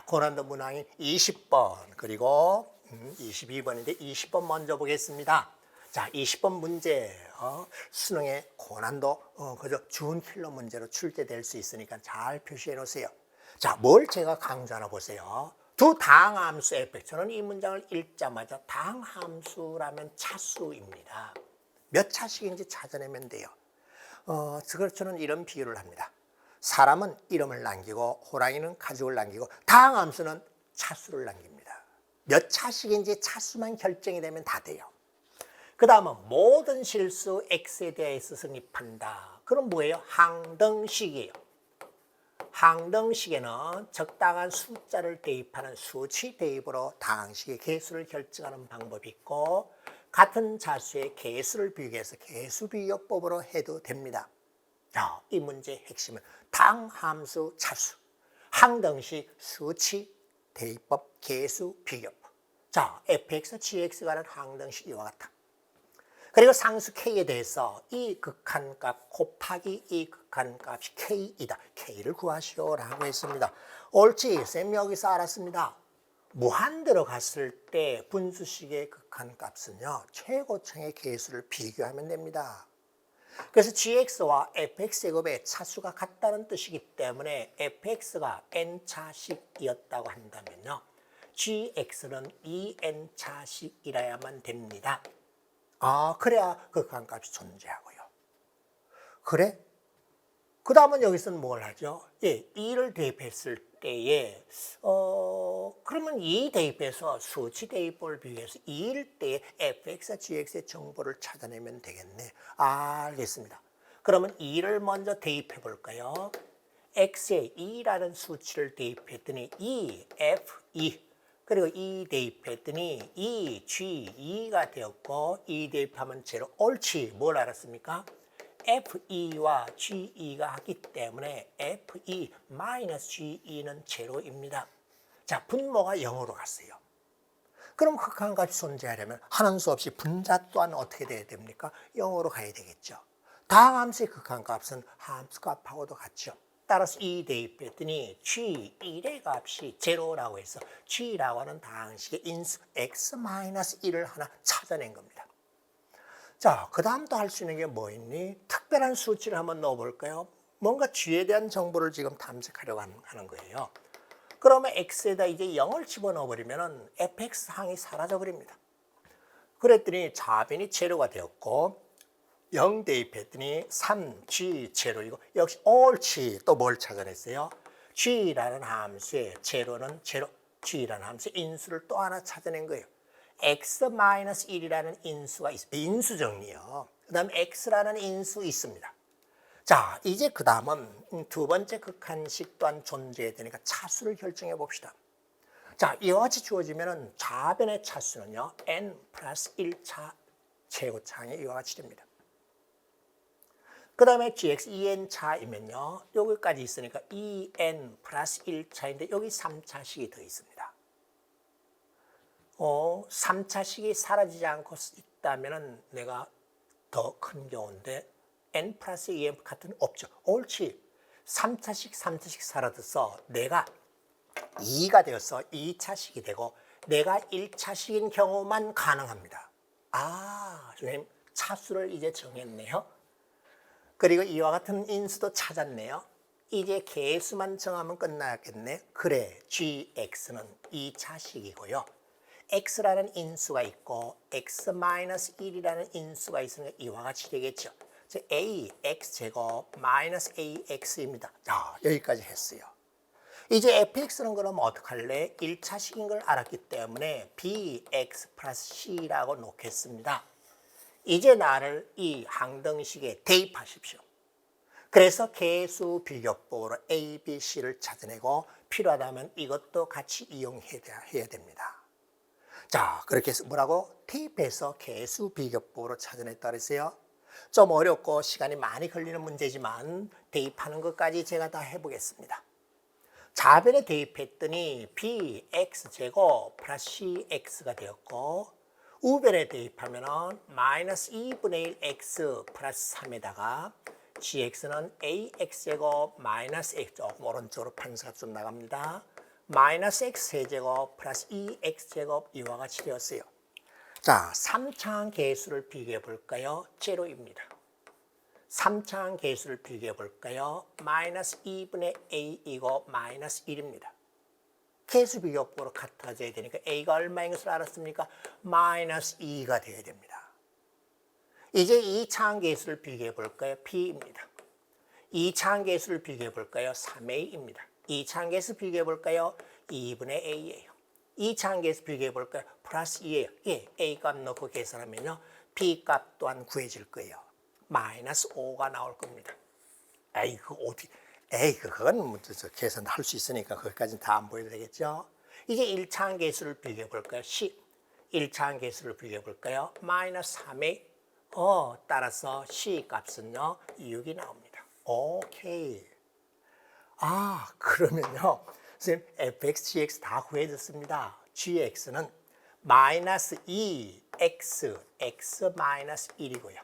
고난도 문항인 20번 그리고 22번인데 20번 먼저 보겠습니다. 자, 20번 문제 수능의 고난도 그저 준킬러 문제로 출제될 수 있으니까 잘 표시해 놓으세요. 자, 뭘 제가 강조하나 보세요. 두 다항함수 fx. 저는 이 문장을 읽자마자 다항함수라면 차수입니다. 몇 차식인지 찾아내면 돼요. 그래서 저는 이런 비유를 합니다. 사람은 이름을 남기고 호랑이는 가죽을 남기고 다항함수는 차수를 남깁니다. 몇 차식인지 차수만 결정이 되면 다 돼요. 그 다음은 모든 실수 x에 대해서 성립한다. 그럼 뭐예요? 항등식이에요. 항등식에는 적당한 숫자를 대입하는 수치 대입으로 다항식의 개수를 결정하는 방법이 있고 같은 자수의 개수를 비교해서 개수 비교법으로 해도 됩니다. 자, 이 문제의 핵심은 다항함수 차수, 항등식 수치 대입법 개수 비교법. 자, fx, gx가 하는 항등식 이와 같다. 그리고 상수 k에 대해서 이 극한값 곱하기 이 극한값이 k이다. k를 구하시오라고 했습니다. 옳지, 쌤 여기서 알았습니다. 무한대로 갔을 때 분수식의 극한값은요. 최고층의 개수를 비교하면 됩니다. 그래서 gx와 fx제곱의 차수가 같다는 뜻이기 때문에 fx가 n차식이었다고 한다면요. gx는 2n차식이라야만 됩니다. 그래야 극한값이 존재하고요. 그래? 그 다음은 여기서는 뭘 하죠? 예, 2를 대입했을 때에 그러면 2 대입해서 수치 대입법을 비교해서 2일 때에 fx와 gx의 정보를 찾아내면 되겠네. 알겠습니다. 그러면 2를 먼저 대입해 볼까요? x에 2라는 수치를 대입했더니 2, f2 그리고 2 대입했더니 2, G2가 되었고 2 대입하면 제로. 옳지. 뭘 알았습니까? F2와 G2가 하기 때문에 F2 마이너스 G2는 제로입니다. 자, 분모가 0으로 갔어요. 그럼 극한값이 존재하려면 하는 수 없이 분자 또한 어떻게 돼야 됩니까? 0으로 가야 되겠죠. 다항함수의 극한값은 함수값하고도 같죠. 따라서 2 대입했더니 G1의 값이 제로라고 해서 G라고 하는 다항식의 인수 x-1을 하나 찾아낸 겁니다. 자, 그 다음 또 할 수 있는 게 뭐 있니? 특별한 수치를 한번 넣어볼까요? 뭔가 G에 대한 정보를 지금 탐색하려고 하는 거예요. 그러면 x에다 이제 0을 집어넣어버리면 fx항이 사라져버립니다. 그랬더니 좌변이 제로가 되었고 0 대입했더니 3g 제로이고 역시 옳지. 또 뭘 찾아냈어요? g라는 함수의 제로는 제로. g라는 함수 인수를 또 하나 찾아낸 거예요. x-1이라는 인수가 있어요. 인수 정리요. 그 다음 x라는 인수 있습니다. 자, 이제 그 다음은 두 번째 극한식 또한 존재해야 되니까 차수를 결정해 봅시다. 자, 이와 같이 주어지면 좌변의 차수는요, n 플러스 1차 최고차항이 이와 같이 됩니다. 그 다음에 gx 2n 차이면요, 여기까지 있으니까 2n 플러스 1차인데 여기 3차식이 더 있습니다. 3차식이 사라지지 않고 있다면 내가 더 큰 경우인데 n 플러스 2n 같은 없죠. 옳지. 3차식 사라져서 내가 2가 되어서 2차식이 되고 내가 1차식인 경우만 가능합니다. 아, 선생님 차수를 이제 정했네요. 그리고 이와 같은 인수도 찾았네요. 이제 개수만 정하면 끝나겠네. 그래, gx는 2차식이고요. x라는 인수가 있고 x-1이라는 인수가 있으니까 이와 같이 되겠죠. a x제곱 마이너스 ax입니다. 자, 여기까지 했어요. 이제 fx는 그럼 어떻게 할래? 1차식인 걸 알았기 때문에 bx 플러스 c라고 놓겠습니다. 이제 나를 이 항등식에 대입하십시오. 그래서 개수 비교법으로 a, b, c를 찾아내고 필요하다면 이것도 같이 이용해야 됩니다. 자, 그렇게 해서 뭐라고? 대입해서 개수 비교법으로 찾아냈다 그랬어요. 좀 어렵고 시간이 많이 걸리는 문제지만 대입하는 것까지 제가 다 해보겠습니다. 좌변에 대입했더니 bx제곱 플러스 cx가 되었고 우변에 대입하면 마이너스 2분의 1 x 플러스 3에다가 gx는 ax제곱 마이너스 x 조금 오른쪽으로 판사가 좀 나갑니다. 마이너스 x 세제곱 플러스 2x제곱 이와 같이 되었어요. 자, 3차항 계수를 비교해 볼까요? 제로입니다. 3차항 계수를 비교해 볼까요? 마이너스 2분의 a이고 마이너스 1입니다. 계수 비교법으로 같아져야 되니까 a가 얼마인 것을 알았습니까? 마이너스 2가 되어야 됩니다. 이제 2차항 계수를 비교해 볼까요? p입니다. 2차항 계수를 비교해 볼까요? 3a입니다. 2차항 계수 비교해 볼까요? 2분의 a예요. 2차항 계수 비교해 볼까요? 플러스 2예요. 예, a 값 넣고 계산하면요, b 값 또한 구해질 거예요. 마이너스 5가 나올 겁니다. 에이, 그건 계산할 수 있으니까 거기까지는 다 안 보여도 되겠죠. 이제 1차항 계수를 비교해 볼까요? 10. 1차항 계수를 비교해 볼까요? 마이너스 3에 따라서 c 값은요 6이 나옵니다. 오케이. 아, 그러면요 선생님 fx, gx 다 구해졌습니다. gx는 마이너스 2x, x 마이너스 1이고요.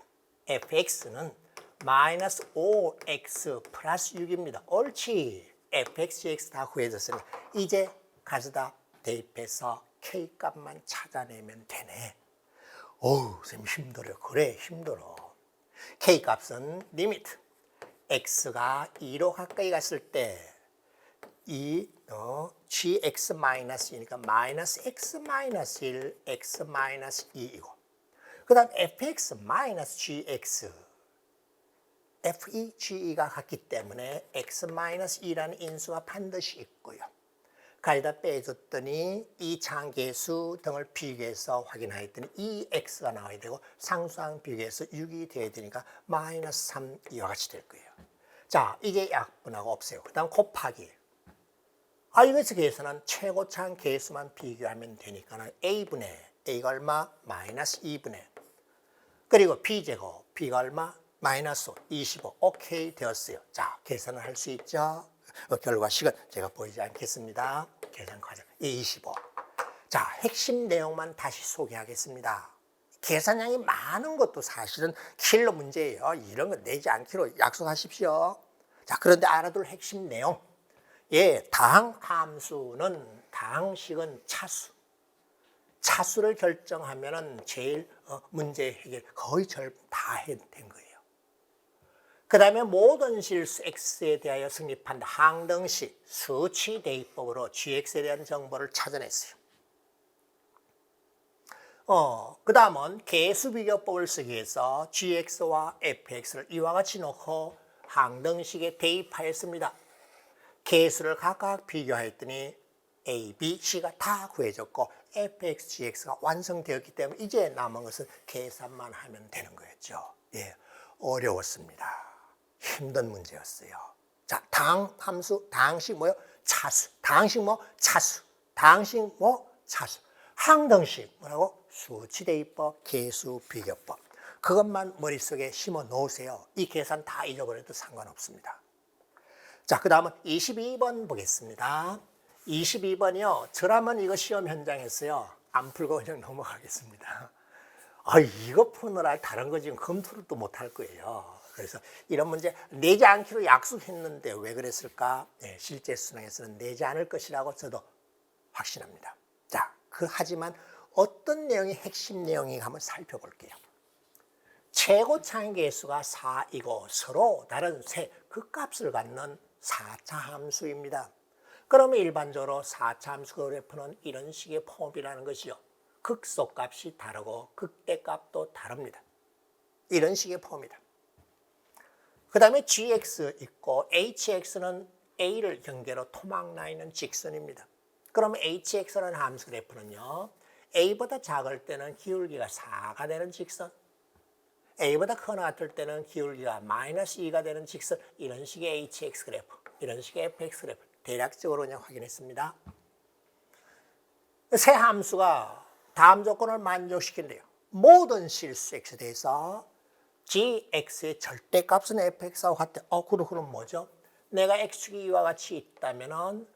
fx는 마이너스 5x 플러스 6입니다. 옳지. fx, gx 다 구해졌으니 이제 가져다 대입해서 k 값만 찾아내면 되네. 어우, 선생님 힘들어요. 그래, 힘들어. k 값은 리미트 x가 2로 가까이 갔을 때 이 gx-2니까 마이너스 x-1, x-2이고 그 다음 fx-gx FEGE가 같기 때문에 x-2라는 인수가 반드시 있고요. 가져다 빼줬더니 이 차항계수 등을 비교해서 확인하였더니 이 x가 나와야 되고 상수항 비교해서 6이 돼야 되니까 마이너스 3 이와 같이 될 거예요. 자, 이제 약분하고 없애요. 그 다음 곱하기. 이것에 대해서는 최고차항 계수만 비교하면 되니까 a가 얼마? 마이너스 2분의 그리고 b제곱, b가 얼마? 마이너스 25. 오케이 되었어요. 자, 계산을 할 수 있죠. 결과식은 제가 보이지 않겠습니다. 계산 과정 25. 자, 핵심 내용만 다시 소개하겠습니다. 계산량이 많은 것도 사실은 킬러 문제예요. 이런 거 내지 않기로 약속하십시오. 자, 그런데 알아둘 핵심 내용. 예, 다항식은 차수. 차수를 결정하면은 제일 문제 해결 거의 다 된 거예요. 그 다음에 모든 실수 x에 대하여 성립한 항등식 수치 대입법으로 gx에 대한 정보를 찾아냈어요. 그 다음은 개수비교법을 쓰기 위해서 gx와 fx를 이와 같이 놓고 항등식에 대입하였습니다. 개수를 각각 비교하였더니 A, B, C가 다 구해졌고 fx, gx가 완성되었기 때문에 이제 남은 것은 계산만 하면 되는 거였죠. 예, 어려웠습니다. 힘든 문제였어요. 자, 다항함수, 다항식 뭐요? 차수. 다항식 뭐? 차수. 다항식 뭐? 차수. 항등식 뭐라고? 수치대입법, 계수, 비교법. 그것만 머릿속에 심어 놓으세요. 이 계산 다 잊어버려도 상관없습니다. 자, 그 다음은 22번 보겠습니다. 22번이요. 저라면 이거 시험 현장에서요. 안 풀고 그냥 넘어가겠습니다. 이거 푸느라 다른 거 지금 검토를 또 못할 거예요. 그래서 이런 문제 내지 않기로 약속했는데 왜 그랬을까? 네, 실제 수능에서는 내지 않을 것이라고 저도 확신합니다. 자, 하지만 어떤 내용이 핵심 내용인가 한번 살펴볼게요. 최고 창의계수가 4이고 서로 다른 세 극값을 갖는 4차 함수입니다. 그러면 일반적으로 4차 함수 그래프는 이런 식의 폼이라는 것이요. 극소값이 다르고 극대값도 다릅니다. 이런 식의 폼이다. 그 다음에 gx 있고 hx는 a를 경계로 토막나 있는 직선입니다. 그러면 hx라는 함수 그래프는요. a보다 작을 때는 기울기가 4가 되는 직선, a보다 크거나 같을 때는 기울기가 -2가 되는 직선, 이런 식의 hx 그래프, 이런 식의 fx 그래프 대략적으로 그냥 확인했습니다. 세 함수가 다음 조건을 만족시킨대요. 모든 실수 x에 대해서 gx의 절대값은 fx하고 같대. 그럼 뭐죠? 내가 x축이 이와 같이 있다면은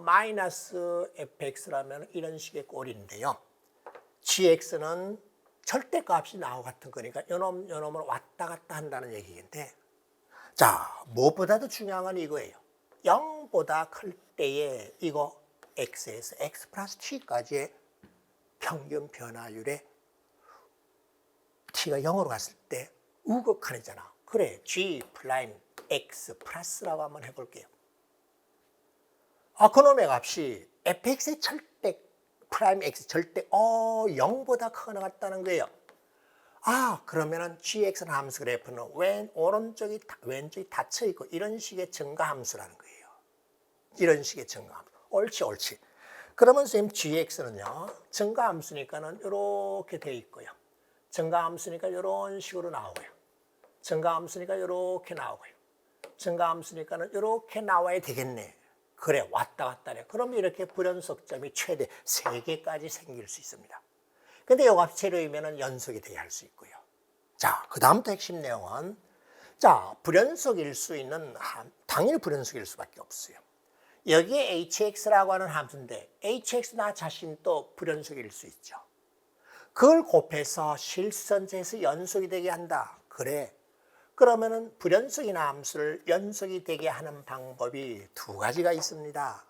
마이너스 fx라면 이런 식의 꼴인데요. gx는 절대값이 나와 같은 거니까 요놈으로 왔다 갔다 한다는 얘기인데, 자, 무엇보다도 중요한 건 이거예요. 0보다 클 때에 이거 x에서 x 플러스 t까지의 평균 변화율에 t가 0으로 갔을 때 우극한이잖아. 그래, g 프라임 x 플러스라고 한번 해볼게요. 그놈의 값이 fx의 절대 프라임 x 절대 0보다 크거나 같다는 거예요. 그러면은 gx는 함수 그래프는 왼쪽이 닫혀 있고 이런 식의 증가함수라는 거예요. 이런 식의 증가함수. 옳지. 그러면 선생님 gx는요. 증가함수니까는 이렇게 돼 있고요. 증가함수니까 이런 식으로 나오고요. 증가함수니까 이렇게 나오고요. 증가함수니까는 이렇게 나와야 되겠네. 그래, 왔다 갔다 해. 그럼 이렇게 불연속점이 최대 3개까지 생길 수 있습니다. 근데 이 값이 제로이면 연속이 돼야 할 수 있고요. 자, 그 다음부터 핵심 내용은, 자, 불연속일 수 있는 당연히 불연속일 수밖에 없어요. 여기에 hx라고 하는 함수인데 hx 나 자신도 불연속일 수 있죠. 그걸 곱해서 실선제에서 연속이 되게 한다. 그래. 그러면은 불연속인 함수를 연속이 되게 하는 방법이 2가지가 있습니다.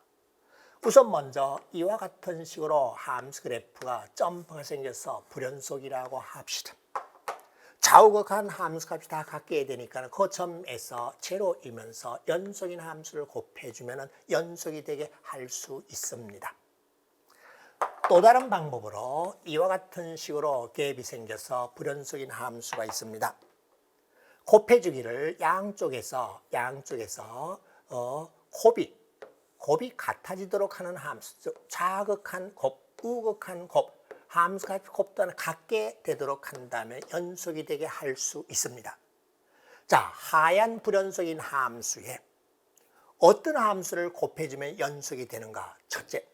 우선 먼저 이와 같은 식으로 함수 그래프가 점프가 생겨서 불연속이라고 합시다. 좌우극한 함수값이 다 같게 되니까 그 점에서 제로이면서 연속인 함수를 곱해주면 연속이 되게 할 수 있습니다. 또 다른 방법으로 이와 같은 식으로 갭이 생겨서 불연속인 함수가 있습니다. 곱해주기를 양쪽에서 곱이 같아지도록 하는 함수, 즉 좌극한 곱, 우극한 곱, 함수가 곱도는 같게 되도록 한다면 연속이 되게 할 수 있습니다. 자, 하얀 불연속인 함수에 어떤 함수를 곱해주면 연속이 되는가? 첫째,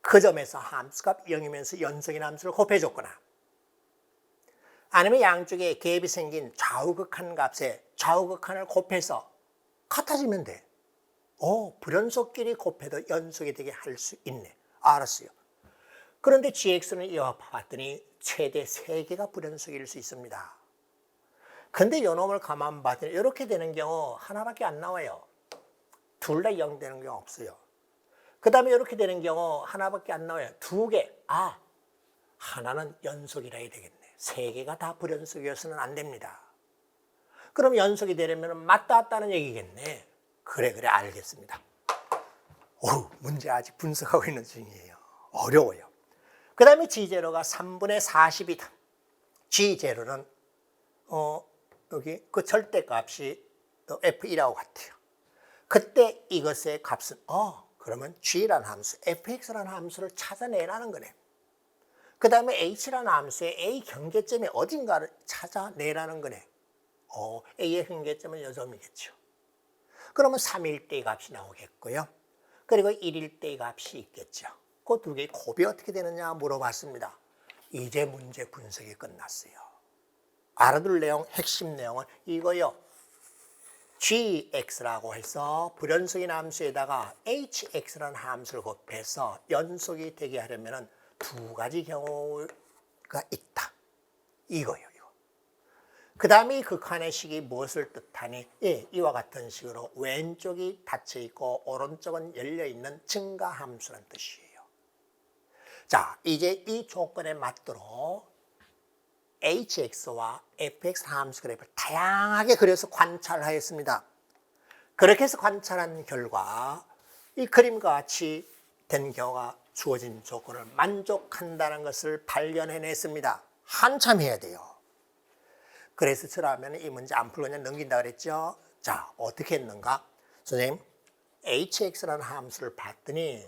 그 점에서 함수값 0이면서 연속인 함수를 곱해줬거나, 아니면 양쪽에 갭이 생긴 좌우극한 값에 좌우극한을 곱해서 같아지면 돼. 불연속끼리 곱해도 연속이 되게 할 수 있네. 알았어요. 그런데 gx는 이와 봤더니 최대 3개가 불연속일 수 있습니다. 근데 요놈을 가만 봤더니 이렇게 되는 경우 하나밖에 안 나와요. 둘 다 0 되는 경우 없어요. 그 다음에 이렇게 되는 경우 하나밖에 안 나와요. 2개. 하나는 연속이라 해야 되겠네. 3개가 다 불연속이어서는 안 됩니다. 그럼 연속이 되려면 맞닿았다는 얘기겠네. 그래, 알겠습니다. 문제 아직 분석하고 있는 중이에요. 어려워요. 그 다음에 G0가 3분의 40이다. G0는 여기 그 절대값이 F1하고 같아요. 그때 이것의 값은 그러면 g라는 함수, fx라는 함수를 찾아내라는 거네. 그 다음에 h라는 함수의 a 경계점이 어딘가를 찾아내라는 거네. a의 경계점은 이 점이겠죠. 그러면 3일 때의 값이 나오겠고요. 그리고 1일 때의 값이 있겠죠. 그 두 개의 곱이 어떻게 되느냐 물어봤습니다. 이제 문제 분석이 끝났어요. 알아둘 내용, 핵심 내용은 이거요. gx라고 해서 불연속인 함수에다가 hx라는 함수를 곱해서 연속이 되게 하려면 두 가지 경우가 있다. 이거요. 그 다음에 이 극한의 식이 무엇을 뜻하니? 예, 이와 같은 식으로 왼쪽이 닫혀 있고 오른쪽은 열려 있는 증가함수란 뜻이에요. 자, 이제 이 조건에 맞도록 hx와 fx 함수 그래프를 다양하게 그려서 관찰하였습니다. 그렇게 해서 관찰한 결과 이 그림과 같이 된 경우가 주어진 조건을 만족한다는 것을 발견해냈습니다. 한참 해야 돼요. 그래서 저라면 이 문제 안 풀고 그냥 넘긴다 그랬죠. 자, 어떻게 했는가? 선생님, hx라는 함수를 봤더니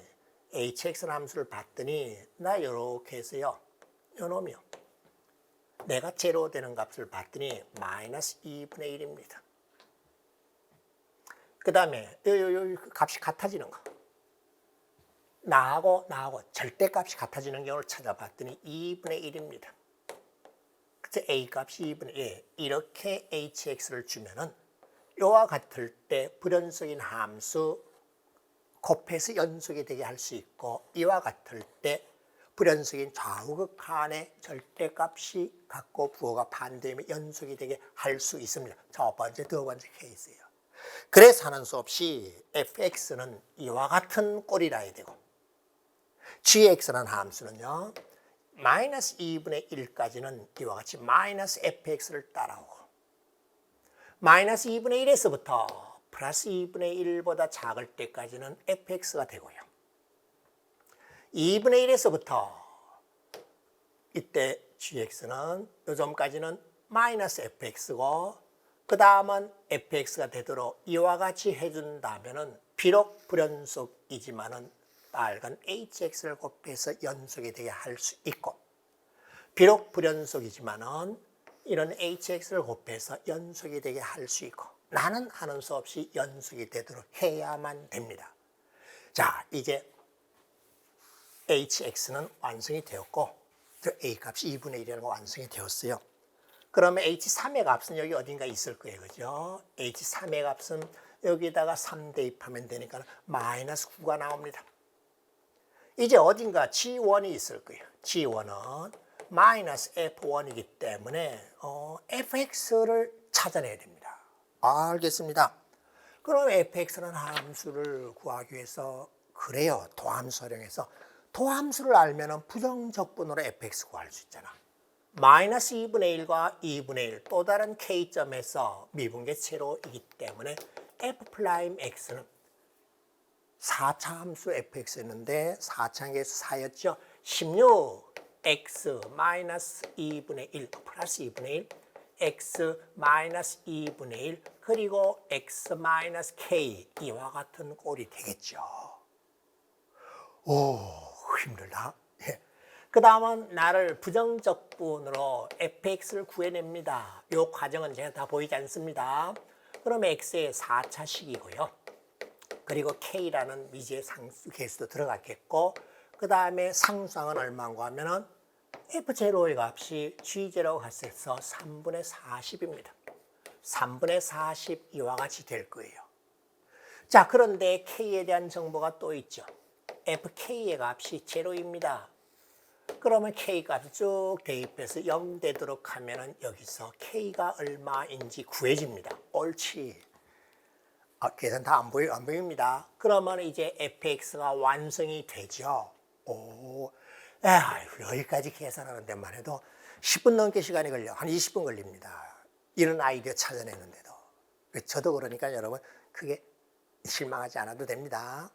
나 이렇게 해서요. 요놈이요. 내가 제로 되는 값을 봤더니 마이너스 2분의 1입니다. 그 다음에 요 값이 같아지는 거. 나하고 절대값이 같아지는 경우를 찾아봤더니 2분의 1입니다. 그래서 a 값이 2분의 1. 이렇게 hx를 주면은 요와 같을 때 불연속인 함수 곱해서 연속이 되게 할 수 있고 이와 같을 때 불연속인 좌우극한의 절대값이 같고 부호가 반대이면 연속이 되게 할 수 있습니다. 첫 번째, 두 번째 케이스예요. 그래서 하는 수 없이 fx는 이와 같은 꼴이라 해야 되고 gx라는 함수는요. 마이너스 2분의 1까지는 이와 같이 마이너스 fx를 따라오고 마이너스 2분의 1에서부터 플러스 2분의 1보다 작을 때까지는 fx가 되고요. 2분의 1에서부터 이때 gx는 요점까지는 마이너스 fx고 그 다음은 fx가 되도록 이와 같이 해준다면은 비록 불연속이지만은 빨간 hx를 곱해서 연속이 되게 할 수 있고 비록 불연속이지만은 이런 hx를 곱해서 연속이 되게 할 수 있고 나는 하는 수 없이 연속이 되도록 해야만 됩니다. 자, 이제 hx는 완성이 되었고 a 값이 2분의 1이라는 거 완성이 되었어요. 그러면 h3의 값은 여기 어딘가 있을 거예요. 그죠? h3의 값은 여기다가 3 대입하면 되니까 마이너스 9가 나옵니다. 이제 어딘가 G1이 있을 거예요. G1은 마이너스 F1이기 때문에 fx를 찾아내야 됩니다. 알겠습니다. 그럼 fx라는 함수를 구하기 위해서 그래요. 도함수 활용해서 도함수를 알면 부정적분으로 fx 구할 수 있잖아. 마이너스 2분의 1과 2분의 1 또 다른 k점에서 미분계체로이기 때문에 f'x는 4차 함수 fx였는데 4차 계수 4였죠. 16x 마이너스 2분의 1 플러스 2분의 1 x 마이너스 2분의 1 그리고 x 마이너스 k 이와 같은 꼴이 되겠죠. 오, 힘들다. 예. 그 다음은 나를 부정적분으로 fx를 구해냅니다. 이 과정은 제가 다 보이지 않습니다. 그럼 x의 4차식이고요. 그리고 k라는 미지의 상수 개수도 들어갔겠고 그 다음에 상수항은 얼마인가 하면은 f0의 값이 g0가 같아서 3분의 40입니다. 3분의 40 이와 같이 될 거예요. 자, 그런데 k에 대한 정보가 또 있죠. fk의 값이 0입니다. 그러면 k 값을 쭉 대입해서 0 되도록 하면은 여기서 k가 얼마인지 구해집니다. 옳지. 계산 다 안 보입니다. 그러면 이제 fx가 완성이 되죠. 오, 여기까지 계산하는 데만 해도 10분 넘게 시간이 걸려. 한 20분 걸립니다. 이런 아이디어 찾아내는데도. 저도 그러니까 여러분 크게 실망하지 않아도 됩니다.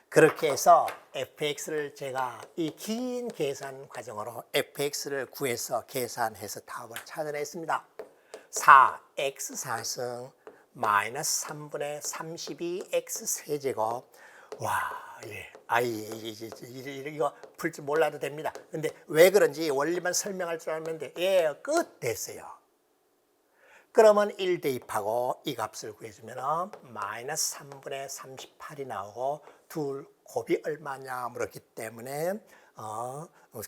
그렇게 해서 fx를 제가 이 긴 계산 과정으로 fx를 구해서 계산해서 답을 찾아냈습니다. 4x 4승 마이너스 3분의 32x 세제곱 와, 예. 이거 풀 줄 몰라도 됩니다. 근데 왜 그런지 원리만 설명할 줄 알면 돼. 예, 끝 됐어요. 그러면 1 대입하고 이 값을 구해주면 마이너스 3분의 38이 나오고 둘 곱이 얼마냐 물었기 때문에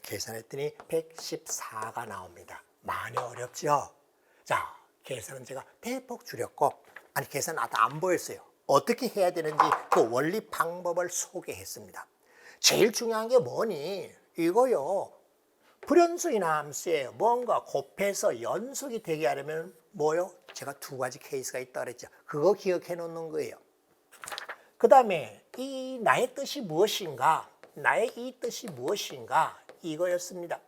계산했더니 114가 나옵니다. 많이 어렵죠? 자, 계산은 제가 대폭 줄였고 계산 아직 안 보였어요. 어떻게 해야 되는지 그 원리 방법을 소개했습니다. 제일 중요한 게 뭐니? 이거요. 불연수이나 함수에 뭔가 곱해서 연속이 되게 하려면 뭐요? 제가 두 가지 케이스가 있다고 그랬죠. 그거 기억해 놓는 거예요. 그 다음에 이 나의 뜻이 무엇인가? 나의 이 뜻이 무엇인가? 이거였습니다.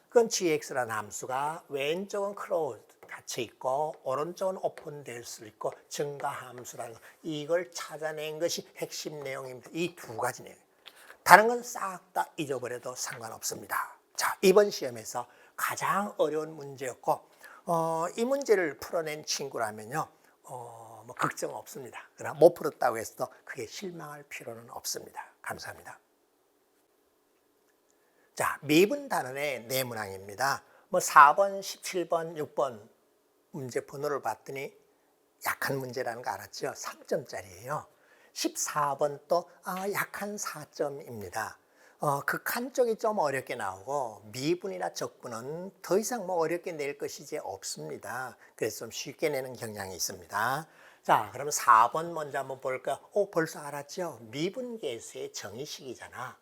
그건 gx라는 함수가 왼쪽은 closed, 닫혀 있고 오른쪽은 오픈될 수 있고 증가 함수라는 거. 이걸 찾아낸 것이 핵심 내용입니다. 이 두 가지 내용. 다른 건 싹 다 잊어버려도 상관없습니다. 자, 이번 시험에서 가장 어려운 문제였고 이 문제를 풀어낸 친구라면요. 뭐 걱정 없습니다. 그러나 못 풀었다고 해서 크게 실망할 필요는 없습니다. 감사합니다. 자, 미분 단원의 네모낭입니다. 뭐 4번, 17번, 6번 문제 번호를 봤더니 약한 문제라는 거 알았죠? 3점짜리예요. 14번 또 약한 4점입니다. 극한 쪽이 좀 어렵게 나오고 미분이나 적분은 더 이상 뭐 어렵게 낼 것이 이제 없습니다. 그래서 좀 쉽게 내는 경향이 있습니다. 자, 그러면 4번 먼저 한번 볼까요? 벌써 알았죠? 미분계수의 정의식이잖아.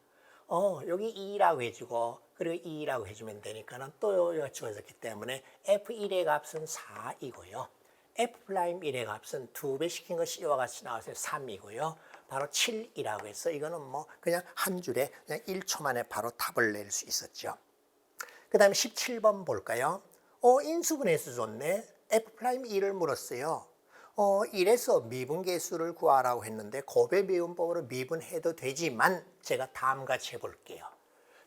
여기 2라고 해주고 그리고 2라고 해주면 되니까는 또 여기가 주어졌기 때문에 F1의 값은 4이고요. F'1의 값은 2배 시킨 것이 이와 같이 나와서 3이고요. 바로 7이라고 해서 이거는 뭐 그냥 한 줄에 그냥 1초 만에 바로 답을 낼 수 있었죠. 그 다음에 17번 볼까요? 인수분해수 좋네. F'2를 물었어요. 1에서 미분계수를 구하라고 했는데 곱의 미분법으로 미분해도 되지만 제가 다음과 같이 해볼게요.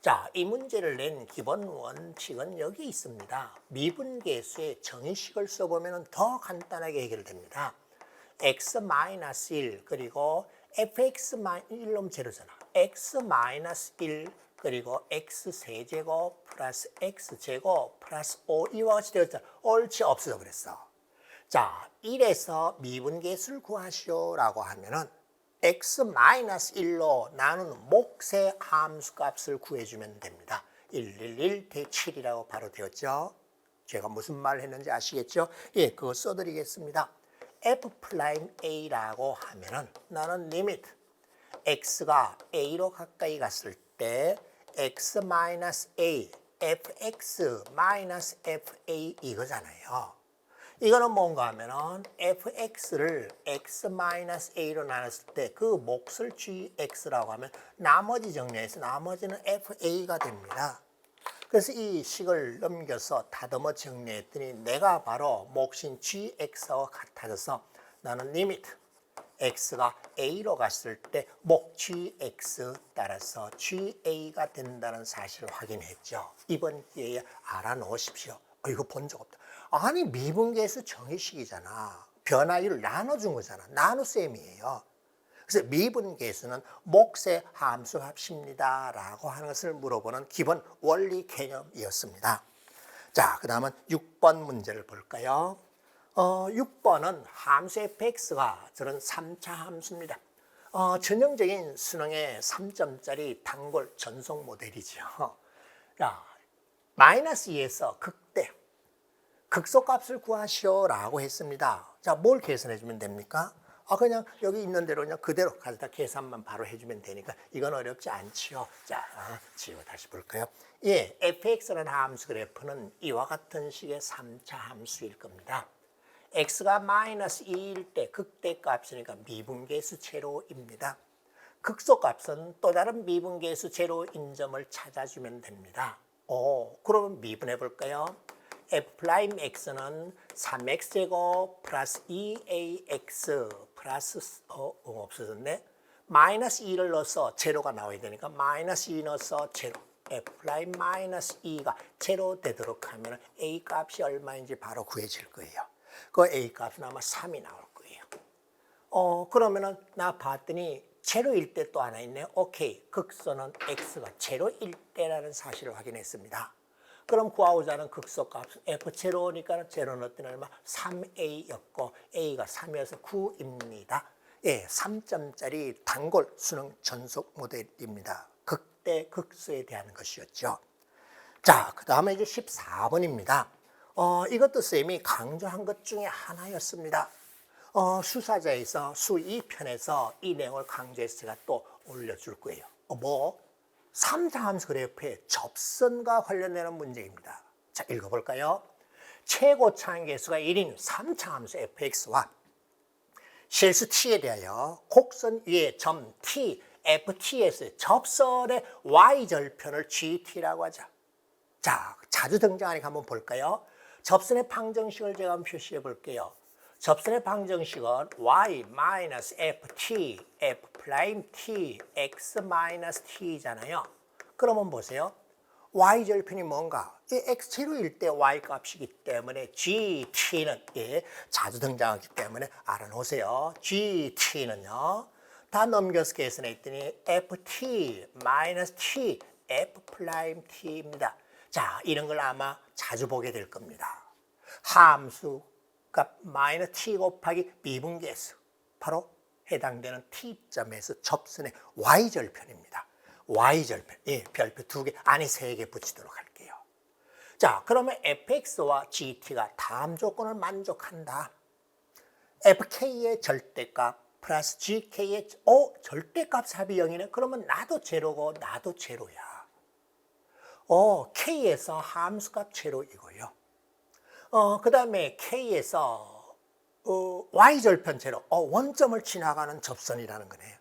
자, 이 문제를 낸 기본 원칙은 여기 있습니다. 미분계수의 정의식을 써보면 더 간단하게 해결됩니다. x-1 그리고 fx-1놈 제로잖아. x-1 그리고 x세제곱 플러스 x제곱 플러스 5 이와 같이 되었잖아. 옳지 없어져 버렸어. 자, 1에서 미분계수를 구하시오라고 하면은 x-1로 나누는 몫의 함수값을 구해주면 됩니다. 111 대 7이라고 바로 되었죠. 제가 무슨 말을 했는지 아시겠죠? 예, 그거 써드리겠습니다. F'A라고 하면은 나는 리미트 x가 a로 가까이 갔을 때 x-a, fx-fa 이거잖아요. 이거는 뭔가 하면은 fx를 x-a로 나눴을 때 그 몫을 gx라고 하면 나머지 정리해서 나머지는 fa가 됩니다. 그래서 이 식을 넘겨서 다듬어 정리했더니 내가 바로 몫인 gx와 같아져서 나는 리미트 x가 a로 갔을 때 몫 gx 따라서 ga가 된다는 사실을 확인했죠. 이번 기회에 알아놓으십시오. 이거 본 적 없다. 아니 미분계수 정의식이잖아. 변화율을 나눠준 거잖아. 나눗셈이에요. 그래서 미분계수는 몫의 함수값입니다 라고 하는 것을 물어보는 기본 원리 개념이었습니다. 자, 그 다음은 6번 문제를 볼까요? 6번은 함수 fx가 저런 3차 함수입니다. 전형적인 수능의 3점짜리 단골 전속 모델이죠. 자, 마이너스 2에서 극대 극소값을 구하시오라고 했습니다. 자, 뭘 계산해 주면 됩니까? 그냥 여기 있는 대로 그냥 그대로 가져다 계산만 바로 해주면 되니까 이건 어렵지 않지요. 자, 지워 다시 볼까요? 예, fx라는 함수 그래프는 이와 같은 식의 3차 함수일 겁니다. x가 마이너스 2일 때 극대값이니까 미분계수 제로입니다. 극소값은 또 다른 미분계수 제로인 점을 찾아주면 됩니다. 그러면 미분해 볼까요? f'x는 3x제곱 플러스 2ax 플러스 없어졌네. 마이너스 2를 넣어서 제로가 나와야 되니까 마이너스 2 넣어서 제로. f'-2가 제로 되도록 하면 a 값이 얼마인지 바로 구해질 거예요. 그 a 값은 아마 3이 나올 거예요. 그러면은 나 봤더니 제로일 때 또 하나 있네요. 오케이. 극소는 x가 제로일 때라는 사실을 확인했습니다. 그럼 구하고자 하는 극소값은 f 제로니까 제로는 어떤 얼마? 3a였고 a가 3이어서 9입니다. 예, 3점짜리 단골 수능 전속 모델입니다. 극대 극소에 대한 것이었죠. 자, 그 다음에 이제 14번입니다. 이것도 쌤이 강조한 것 중에 하나였습니다. 수사자에서 수 2편에서 이 내용을 강조해서 제가 또 올려줄 거예요. 3차함수 그래프의 접선과 관련되는 문제입니다. 자, 읽어볼까요? 최고차항 계수가 1인 3차함수 fx와 실수 t에 대하여 곡선 위에 점 t, ft에서 접선의 y절편을 gt라고 하자. 자, 자주 등장하니까 한번 볼까요? 접선의 방정식을 제가 한번 표시해 볼게요. 접선의 방정식은 y-ft, f'-t, x-t잖아요. 그러면 보세요. y절편이 뭔가? 이 x0일 때 y값이기 때문에 gt는 자주 등장하기 때문에 알아놓으세요. gt는요. 다 넘겨서 계산했더니 ft, t, f'-t입니다. 자, 이런 걸 아마 자주 보게 될 겁니다. 함수 값 마이너스 t 곱하기 미분계수, 바로 해당되는 t점에서 접선의 y절편입니다. y절편, 별표 2개, 아니 3개 붙이도록 할게요. 자, 그러면 fx와 gt가 다음 조건을 만족한다. fk의 절대값 플러스 gk의 절대값 합이 0이네. 그러면 나도 제로고 나도 제로야. k에서 함수값 제로이고요. 그 다음에 k에서 y절편 제로, 원점을 지나가는 접선이라는 거네요.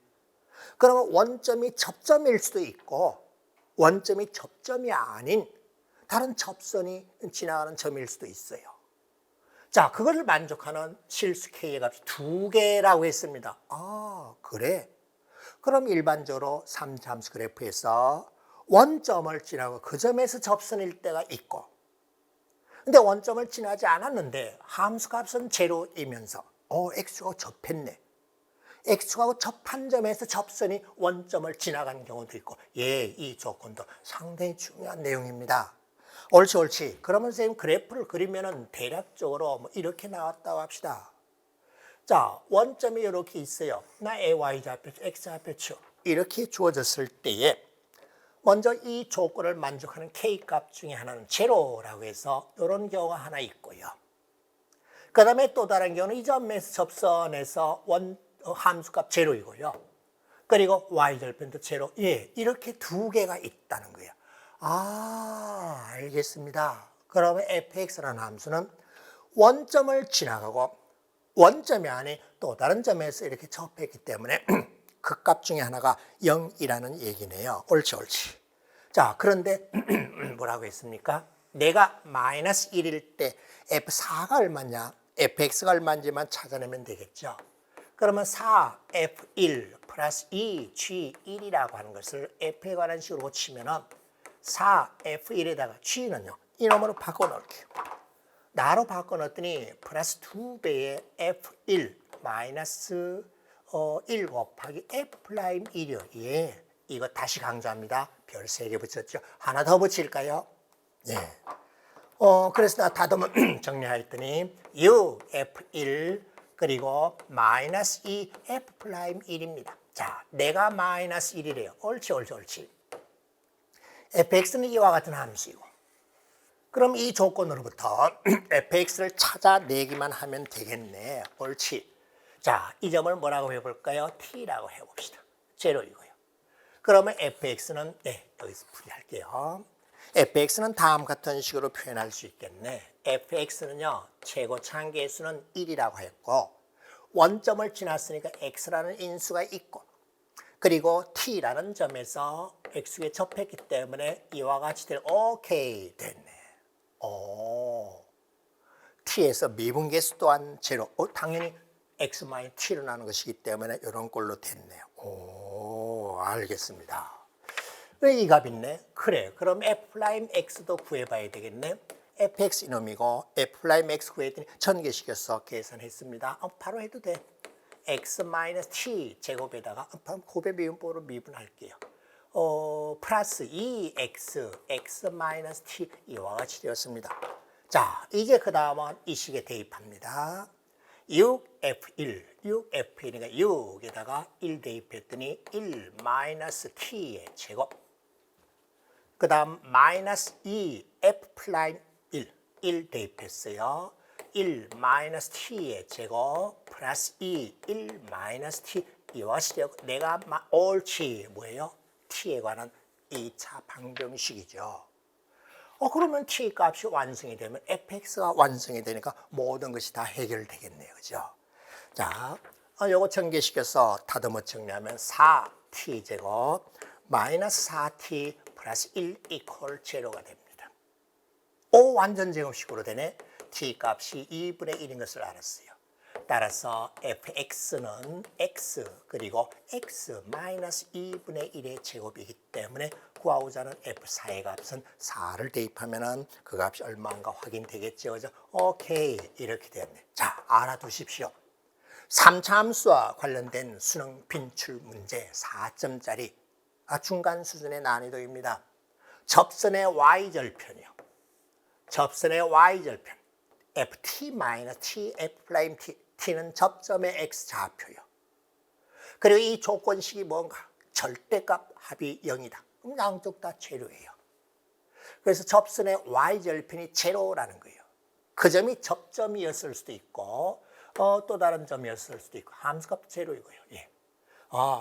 그러면 원점이 접점일 수도 있고 원점이 접점이 아닌 다른 접선이 지나가는 점일 수도 있어요. 자, 그거를 만족하는 실수 k의 값이 2개라고 했습니다. 그래? 그럼 일반적으로 3차함수 그래프에서 원점을 지나고 그 점에서 접선일 때가 있고, 근데 원점을 지나지 않았는데 함수값은 제로이면서 x하고 접했네. x하고 접한 점에서 접선이 원점을 지나가는 경우도 있고, 이 조건도 상당히 중요한 내용입니다. 옳지. 그러면 선생님 그래프를 그리면은 대략적으로 이렇게 나왔다고 합시다. 자, 원점이 이렇게 있어요. 나 y 좌표축, x 좌표축 이렇게 주어졌을 때에 먼저 이 조건을 만족하는 k값 중에 하나는 제로라고 해서 이런 경우가 하나 있고요. 그 다음에 또 다른 경우는 이 점에서 접선에서 함수값 제로이고요. 그리고 y절편도 제로. 이렇게 2개가 있다는 거예요. 알겠습니다. 그러면 fx라는 함수는 원점을 지나가고 원점이 아닌 또 다른 점에서 이렇게 접했기 때문에 그 값 중에 하나가 0이라는 얘기네요. 옳지. 자, 그런데 뭐라고 했습니까? 내가 마이너스 1일 때 f4가 얼마냐? fx가 얼마인지만 찾아내면 되겠죠. 그러면 4f1 플러스 2g1이라고 하는 것을 f에 관한 식으로 고치면은 4f1에다가 g는요. 이놈으로 바꿔놓을게요. 나로 바꿔놨더니 플러스 2배의 f1 마이너스 1 곱하기 f'1이요. 이거 다시 강조합니다. 별 3개 붙였죠. 하나 더 붙일까요? 그래서 나 다듬어 정리했더니 u f1 그리고 마이너스 2 f'1입니다. 자, 내가 마이너스 1이래요. 옳지. fx는 이와 같은 함수이고, 그럼 이 조건으로부터 fx를 찾아내기만 하면 되겠네. 옳지. 자, 이 점을 뭐라고 해볼까요? t라고 해봅시다. 제로이고요. 그러면 fx는 여기서 풀이할게요. fx는 다음 같은 식으로 표현할 수 있겠네. fx는요, 최고차항 계수는 1이라고 했고, 원점을 지났으니까 x라는 인수가 있고, 그리고 t라는 점에서 x에 접했기 때문에 이와 같이 오케이 됐네. t에서 미분계수 또한 제로. 당연히 x-t로 나는 것이기 때문에 이런 꼴로 됐네요. 알겠습니다. 왜 이 값 있네? 그래. 그럼 f'x도 구해봐야 되겠네. fx 이놈이고 f'x 구했더니 전개시켜서 계산했습니다. 바로 해도 돼. x 마이너스 t 제곱에다가 곱의 미분법으로 미분할게요. 플러스 2x x 마이너스 t 이와 같이 되었습니다. 자, 이제 그 다음은 이 식에 대입합니다. 6f1, 6f1이니까 6에다가 1 대입했더니 1 마이너스 t의 제곱. 그 다음 마이너스 2f 플라임 1 대입했어요. 1 마이너스 t의 제곱 플러스 1 마이너스 t 이와 같이 되고 내가 옳지 뭐예요? t에 관한 2차 방정식이죠. 그러면 t 값이 완성이 되면 fx가 완성이 되니까 모든 것이 다 해결되겠네요. 그죠? 자, 요거 전개시켜서 다듬어 정리하면 4t 제곱 마이너스 4t 플러스 1 이퀄 제로가 됩니다. 완전 제곱식으로 되네. t 값이 2분의 1인 것을 알았어요. 따라서 fx는 x 그리고 x 마이너스 2분의 1의 제곱이기 때문에 구하고자 하는 f4의 값은 4를 대입하면 그 값이 얼마인가 확인되겠죠. 그죠? 오케이. 이렇게 되었네. 자, 알아두십시오. 3차 함수와 관련된 수능 빈출 문제 4점짜리 중간 수준의 난이도입니다. 접선의 y절편이요. 접선의 y절편 ft-t, f'-t, t는 접점의 x좌표요. 그리고 이 조건식이 뭔가? 절대값 합이 0이다. 그럼 양쪽 다 제로예요. 그래서 접선의 y절편이 제로라는 거예요. 그 점이 접점이었을 수도 있고 또 다른 점이었을 수도 있고 함수값 제로이고요. 예.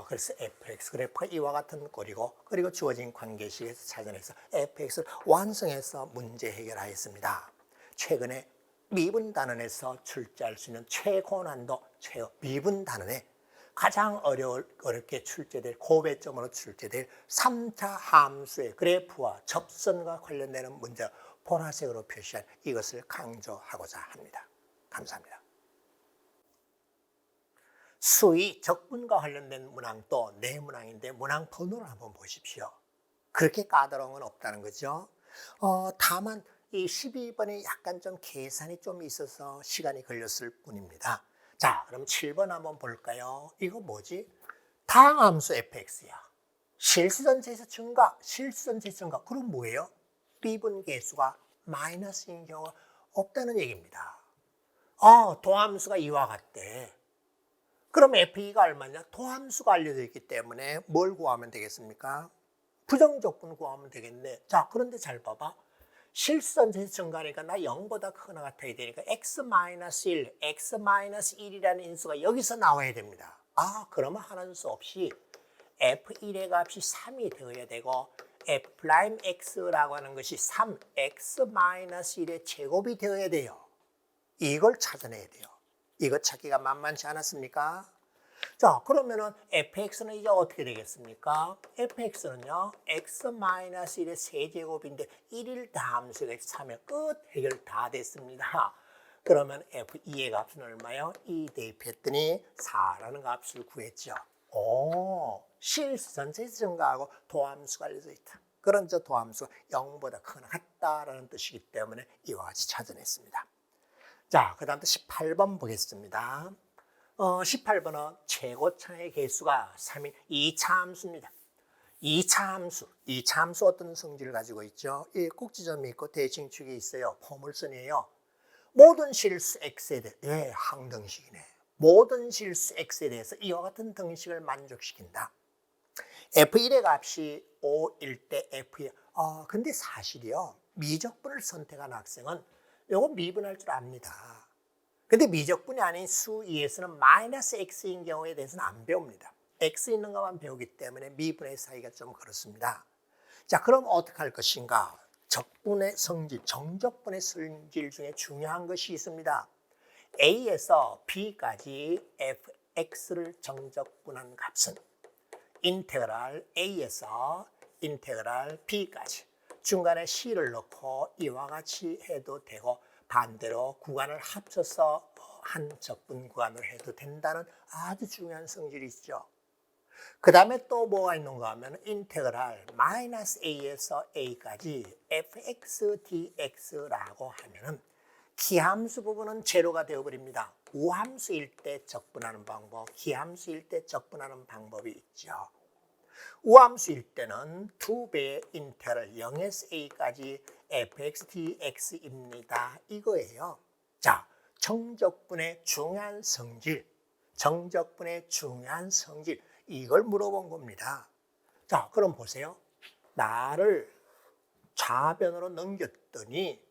그래서 fx 그래프가 이와 같은 꼴이고 그리고 주어진 관계식에서 찾아내서 fx를 완성해서 문제 해결하였습니다. 최근에 미분 단원에서 출제할 수 있는 최고난도 미분 단원에 가장 어렵게 출제될 고배점으로 출제될 3차 함수의 그래프와 접선과 관련되는 문제 보라색으로 표시한 이것을 강조하고자 합니다. 감사합니다. 수의 적분과 관련된 문항도 네 문항인데 문항 번호를 한번 보십시오. 그렇게 까다로운 건 없다는 거죠. 다만 이 12번에 약간 좀 계산이 좀 있어서 시간이 걸렸을 뿐입니다. 자, 그럼 7번 한번 볼까요? 이거 뭐지? 다항함수 fx야. 실수전체에서 증가, 실수전체에서 증가. 그럼 뭐예요? 미분계수가 마이너스인 경우가 없다는 얘기입니다. 도함수가 이와 같대. 그럼 f2가 얼마냐? 도함수가 알려져 있기 때문에 뭘 구하면 되겠습니까? 부정적분 구하면 되겠네. 자, 그런데 잘 봐봐. 실수전체에서 증가하니까 나 0보다 크거나 같아야 되니까 x-1, x-1이라는 인수가 여기서 나와야 됩니다. 그러면 하는 수 없이 f1의 값이 3이 되어야 되고 f'x라고 하는 것이 3x-1의 제곱이 되어야 돼요. 이걸 찾아내야 돼요. 이거 찾기가 만만치 않았습니까? 자, 그러면은 fx는 이제 어떻게 되겠습니까? fx는요, x-1의 세제곱인데 1일 다함수가 3의 끝 해결 다 됐습니다. 그러면 f2의 값은 얼마요? 2 대입했더니 4라는 값을 구했죠. 실수 전체에서 증가하고 도함수가 알려져 있다. 그런 저 도함수가 0보다 크거나 같다라는 뜻이기 때문에 이와 같이 찾아냈습니다. 자, 그 다음 또 18번 보겠습니다. 18번은 최고차의 개수가 3인 2차 함수입니다. 2차 함수 어떤 성질을 가지고 있죠? 이 꼭지점이 있고 대칭축이 있어요. 포물선이에요. 모든 실수 x에 대해 항등식이네. 모든 실수 x에 대해서 이와 같은 등식을 만족시킨다. f1의 값이 5일 때 f2. 근데 사실이요. 미적분을 선택한 학생은 이거 미분할 줄 압니다. 근데 미적분이 아닌 수 2에서는 마이너스 x인 경우에 대해서는 안 배웁니다. x 있는 것만 배우기 때문에 미분의 사이가 좀 그렇습니다. 자, 그럼 어떻게 할 것인가? 적분의 성질, 정적분의 성질 중에 중요한 것이 있습니다. a에서 b까지 fx를 정적분한 값은 인테그랄 a에서 인테그랄 b까지 중간에 c를 넣고 이와 같이 해도 되고 반대로 구간을 합쳐서 한 적분 구간을 해도 된다는 아주 중요한 성질이 있죠. 그 다음에 또 뭐가 있는가 하면 인테그랄 마이너스 a에서 a까지 fx dx라고 하면은 기함수 부분은 제로가 되어버립니다. 우함수일 때 적분하는 방법, 기함수일 때 적분하는 방법이 있죠. 우함수일 때는 2배의 인테그럴 0에서 a까지 fx dx입니다. 이거예요. 자, 정적분의 중요한 성질, 이걸 물어본 겁니다. 자, 그럼 보세요. 나를 좌변으로 넘겼더니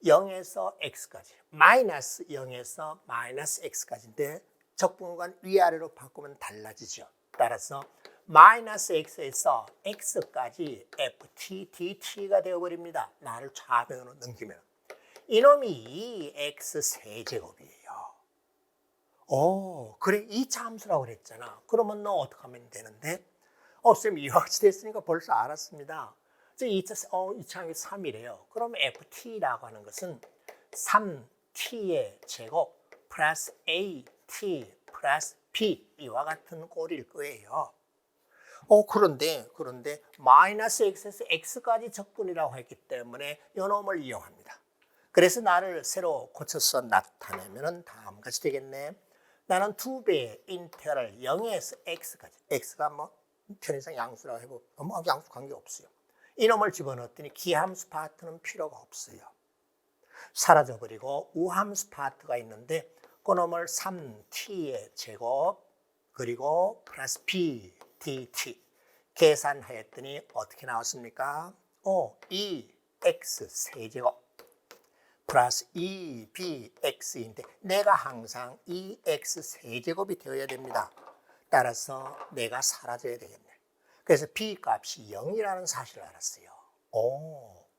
0에서 x까지, 마이너스 0에서 마이너스 x까지인데 적분관 위아래로 바꾸면 달라지죠. 따라서 마이너스 x에서 x까지 ft dt가 되어버립니다. 나를 좌변으로 넘기면. 이놈이 x 세제곱이에요. 그래, 2차 함수라고 그랬잖아. 그러면 너 어떻게 하면 되는데? 쌤 이와 같이 됐으니까 벌써 알았습니다. 2차 함수 3이래요. 그럼 ft라고 하는 것은 3t의 제곱 플러스 at 플러스 b 이와 같은 꼴일 거예요. 그런데 마이너스 x에서 x까지 적분이라고 했기 때문에 이놈을 이용합니다. 그래서 나를 새로 고쳐서 나타내면 다음과 같이 되겠네. 나는 2배의 인테그럴 0에서 x까지, x가 뭐 편의상 양수라고 해보면 양수 관계없어요. 이놈을 집어넣었더니 기함수 파트는 필요가 없어요. 사라져버리고 우함수 파트가 있는데 그놈을 3t의 제곱 그리고 플러스 b dt 계산하였더니 어떻게 나왔습니까? 2x 세제곱 플러스 2bx인데 내가 항상 2x 세제곱이 되어야 됩니다. 따라서 내가 사라져야 되겠네. 그래서 b 값이 0이라는 사실을 알았어요.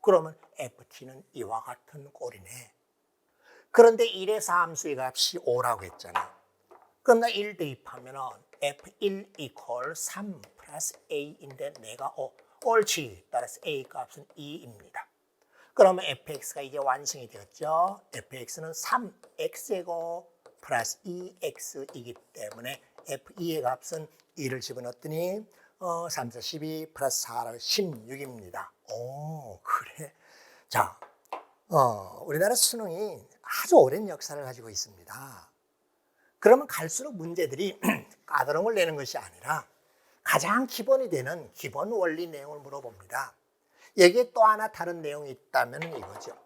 그러면 ft는 이와 같은 꼴이네. 그런데 1에서 함수의 값이 5라고 했잖아. 그럼 나 1 대입하면 f1 이퀄 3 플러스 a인데 내가 옳지. 따라서 a 값은 2입니다. 그러면 fx가 이제 완성이 되었죠. fx는 3x제곱 플러스 2x이기 때문에 f2의 값은 2를 집어넣었더니 3, 4, 12 플러스 4, 16입니다. 그래. 자, 우리나라 수능이 아주 오랜 역사를 가지고 있습니다. 그러면 갈수록 문제들이 까다로운 걸 내는 것이 아니라 가장 기본이 되는 기본 원리 내용을 물어봅니다. 여기에 또 하나 다른 내용이 있다면 이거죠.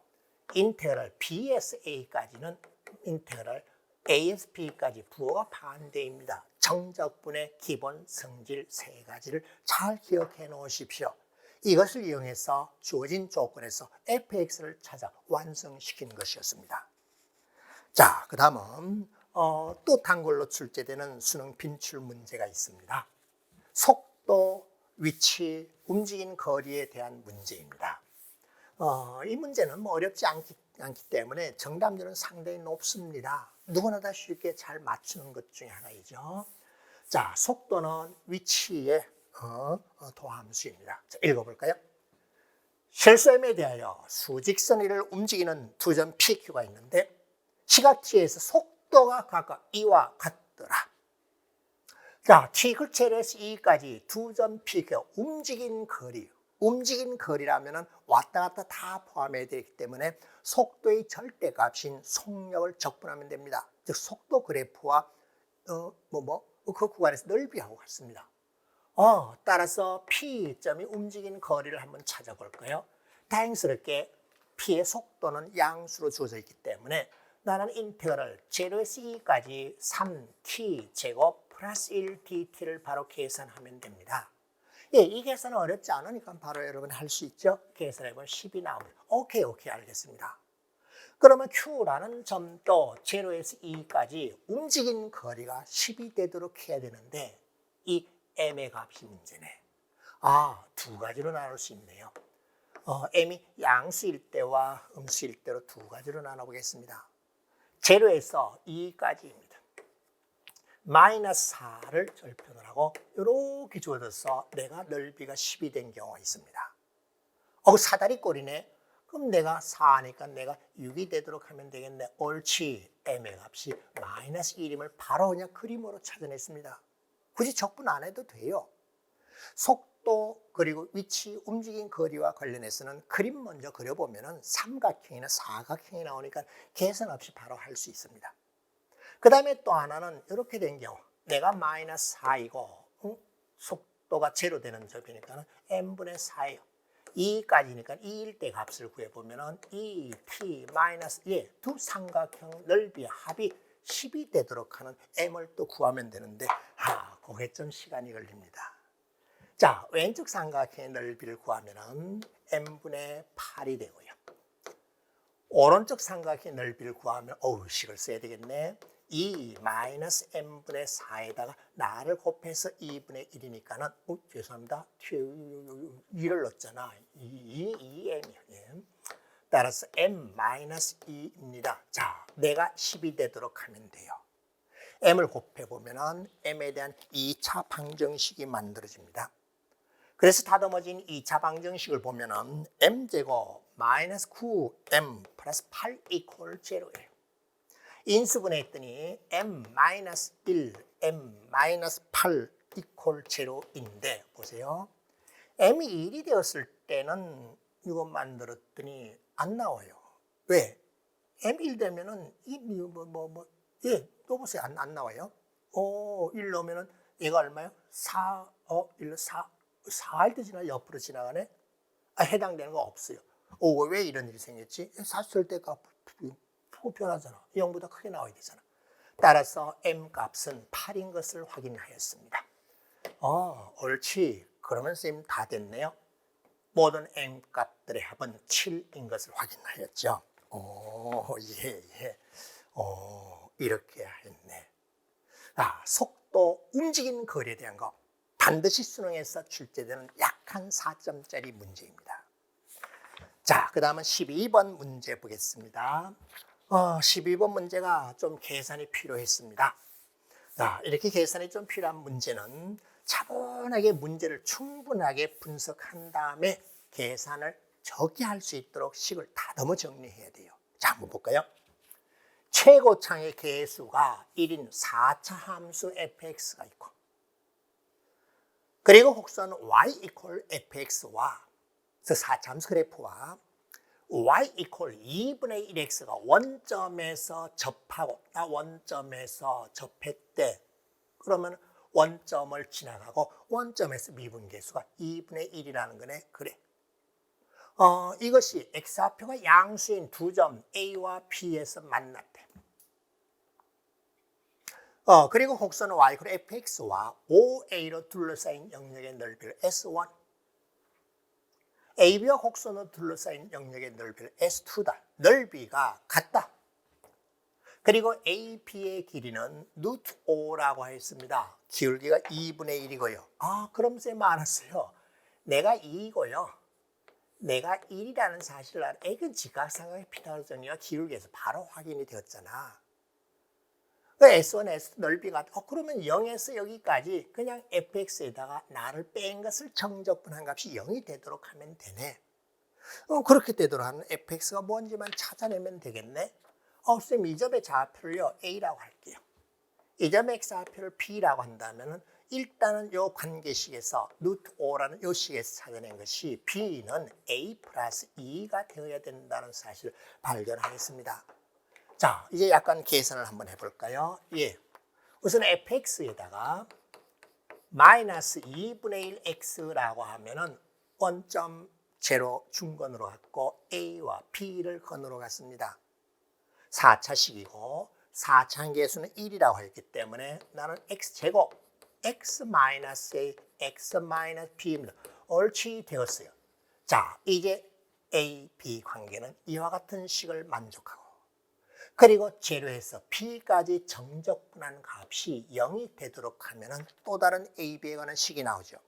인테그럴 b에서 a까지는 인테그럴 a에서 b까지 부호가 반대입니다. 정적분의 기본 성질 세 가지를 잘 기억해 놓으십시오. 이것을 이용해서 주어진 조건에서 fx를 찾아 완성시킨 것이었습니다. 자, 그 다음은 또 단골로 출제되는 수능 빈출 문제가 있습니다. 속도, 위치, 움직인 거리에 대한 문제입니다. 이 문제는 뭐 어렵지 않기 때문에 정답률은 상당히 높습니다. 누구나 다 쉽게 잘 맞추는 것 중에 하나이죠. 자, 속도는 위치의 도함수입니다. 자, 읽어볼까요? 실수함에 대하여 수직선 위를 움직이는 두 점 PQ가 있는데 시각지에서 속도가 각각 이와 같더라. 자, T 극체에서 E까지 두 점 PQ 움직인 거리라면 왔다 갔다 다 포함해야 되기 때문에 속도의 절대값인 속력을 적분하면 됩니다. 즉 속도 그래프와 그 구간에서 넓이하고 같습니다. 따라서 P점이 움직인 거리를 한번 찾아볼까요? 다행스럽게 P의 속도는 양수로 주어져 있기 때문에 나는 인테그럴 0에서 2까지 3t 제곱 플러스 1dt를 바로 계산하면 됩니다. 이 계산은 어렵지 않으니까 바로 여러분 할 수 있죠. 계산해보면 10이 나옵니다. 오케이 알겠습니다. 그러면 Q라는 점도 0에서 2까지 움직인 거리가 10이 되도록 해야 되는데 이 M의 값이 문제네. 두 가지로 나눌 수 있네요. M이 양수일 때와 음수일 때로 두 가지로 나눠보겠습니다. 0에서 2까지입니다. 마이너스 4를 절편을 하고 이렇게 주어져서 내가 넓이가 10이 된 경우가 있습니다. 사다리 꼴이네. 그럼 내가 4니까 내가 6이 되도록 하면 되겠네. 옳지. M의 값이 마이너스 1임을 바로 그냥 그림으로 찾아냈습니다. 굳이 적분 안 해도 돼요. 속도 그리고 위치, 움직인 거리와 관련해서는 그림 먼저 그려보면 삼각형이나 사각형이 나오니까 계산 없이 바로 할 수 있습니다. 그 다음에 또 하나는 이렇게 된 경우 내가 마이너스 4이고 속도가 제로 되는 점이니까 n분의 4예요. 2까지니까 2일 때 값을 구해보면 2t 마이너스 두 삼각형 넓이의 합이 10이 되도록 하는 m을 또 구하면 되는데 그게 좀 시간이 걸립니다. 자, 왼쪽 삼각형의 넓이를 구하면 m분의 8이 되고요. 오른쪽 삼각형의 넓이를 구하면 식을 써야 되겠네. 2 마이너스 m분의 4에다가 나를 곱해서 2분의 1이니까는 죄송합니다. 2를 넣었잖아. 2m이요. 따라서 m 마이너스 2입니다. 자, 내가 10이 되도록 하면 돼요. m을 곱해보면 m에 대한 2차 방정식이 만들어집니다. 그래서 다듬어진 2차 방정식을 보면 m제곱 마이너스 9m 플러스 8 이퀄 제로예요. 인수분해했더니 m 마이너스 1, m 마이너스 8 이퀄 제로인데 보세요. m이 1이 되었을 때는 이거 만들었더니 안 나와요. 왜? m 1 되면은 또 보세요. 안 나와요. 1 넣으면은 얘가 얼마요? 4, 1, 4일 때 옆으로 지나가네? 해당되는 거 없어요. 왜 이런 일이 생겼지? 사수절대가 변하잖아. 0보다 크게 나와야 되잖아. 따라서 m 값은 8인 것을 확인하였습니다. 옳지. 그러면 쌤 다 됐네요. 모든 m 값들의 합은 7인 것을 확인하였죠. 이렇게 했네. 속도, 움직이는 거리에 대한 거. 반드시 수능에서 출제되는 약한 4점짜리 문제입니다. 자, 그 다음은 12번 문제 보겠습니다. 12번 문제가 좀 계산이 필요했습니다. 자, 이렇게 계산이 좀 필요한 문제는 차분하게 문제를 충분하게 분석한 다음에 계산을 적게 할 수 있도록 식을 다듬어 정리해야 돼요. 자, 한번 볼까요? 최고창의 개수가 1인 4차 함수 fx가 있고 그리고 혹선 y equal fx와 4차 함수 그래프와 y equal 2분의 1x가 원점에서 접하고 원점에서 접했대. 그러면 원점을 지나가고 원점에서 미분계수가 2분의 1이라는 거네. 그래. 이것이 x좌표가 양수인 두 점 A와 B에서 만났대. 그리고 곡선은 y equal fx와 OA로 둘러싸인 영역의 넓이를 S1 AB와 곡선으로 둘러싸인 영역의 넓이를 S2다. 넓이가 같다. 그리고 AB의 길이는 루트 5라고 했습니다. 기울기가 2분의 1이고요. 그럼 쌤 알았어요. 내가 2이고요. 내가 1이라는 사실을 알아. 이건 직각삼각의 피타고라스 정리가 기울기에서 바로 확인이 되었잖아. S1, S2 넓이가 그러면 0에서 여기까지 그냥 fx에다가 나를 뺀 것을 정적분한 값이 0이 되도록 하면 되네. 그렇게 되도록 하면 fx가 뭔지만 찾아내면 되겠네. 쌤, 이 점의 좌표를요 A라고 할게요. 이 점의 x좌표를 B라고 한다면은 일단은 요 관계식에서 루트 5라는 요 식에서 찾아낸 것이 B는 A 플러스 2가 되어야 된다는 사실을 발견하였습니다. 자, 이제 약간 계산을 한번 해볼까요? 우선 fx에다가 마이너스 2분의 1 x라고 하면은 원점 제로 중건으로 갔고 A와 B를 건으로 갔습니다. 4차식이고 4차 계수는 1이라고 했기 때문에 나는 x제곱 x 마이너스 A, x 마이너스 B입니다. 옳지 되었어요. 자, 이제 A, B 관계는 이와 같은 식을 만족하고 그리고 제로에서 P까지 정적분한 값이 0이 되도록 하면 또 다른 A, B에 관한 식이 나오죠.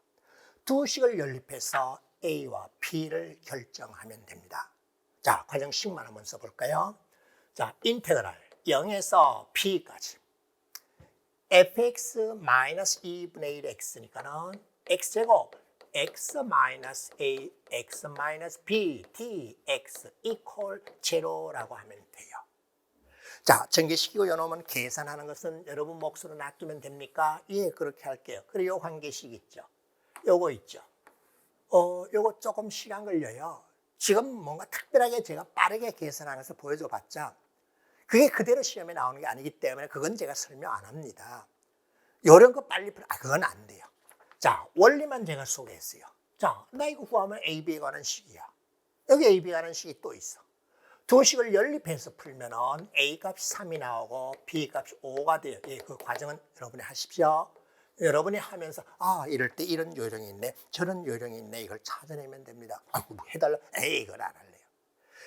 두 식을 연립해서 A와 B를 결정하면 됩니다. 자, 과정식만 한번 써볼까요? 자, 인테그랄 0에서 P까지 fx-2분의 1x니까는 x제곱 x-a, x-b, dx equal 제로라고 하면 돼요. 자, 전개식이고 요놈은 계산하는 것은 여러분 몫으로 놔두면 됩니까? 그렇게 할게요. 그리고 요 관계식 있죠. 요거 있죠. 요거 조금 시간 걸려요. 지금 뭔가 특별하게 제가 빠르게 계산하면서 보여줘 봤자 그게 그대로 시험에 나오는 게 아니기 때문에 그건 제가 설명 안 합니다. 이런 거 빨리 그건 안 돼요. 자, 원리만 제가 소개했어요. 자, 나 이거 구하면 AB에 관한 식이야. 여기 AB에 관한 식이 또 있어. 두 식을 연립해서 풀면은 A 값이 3이 나오고 B 값이 5가 돼요. 예, 그 과정은 여러분이 하십시오. 여러분이 하면서 이럴 때 이런 요령이 있네, 저런 요령이 있네, 이걸 찾아내면 됩니다. 뭐 해달라? 에이, 이걸 안 할래요.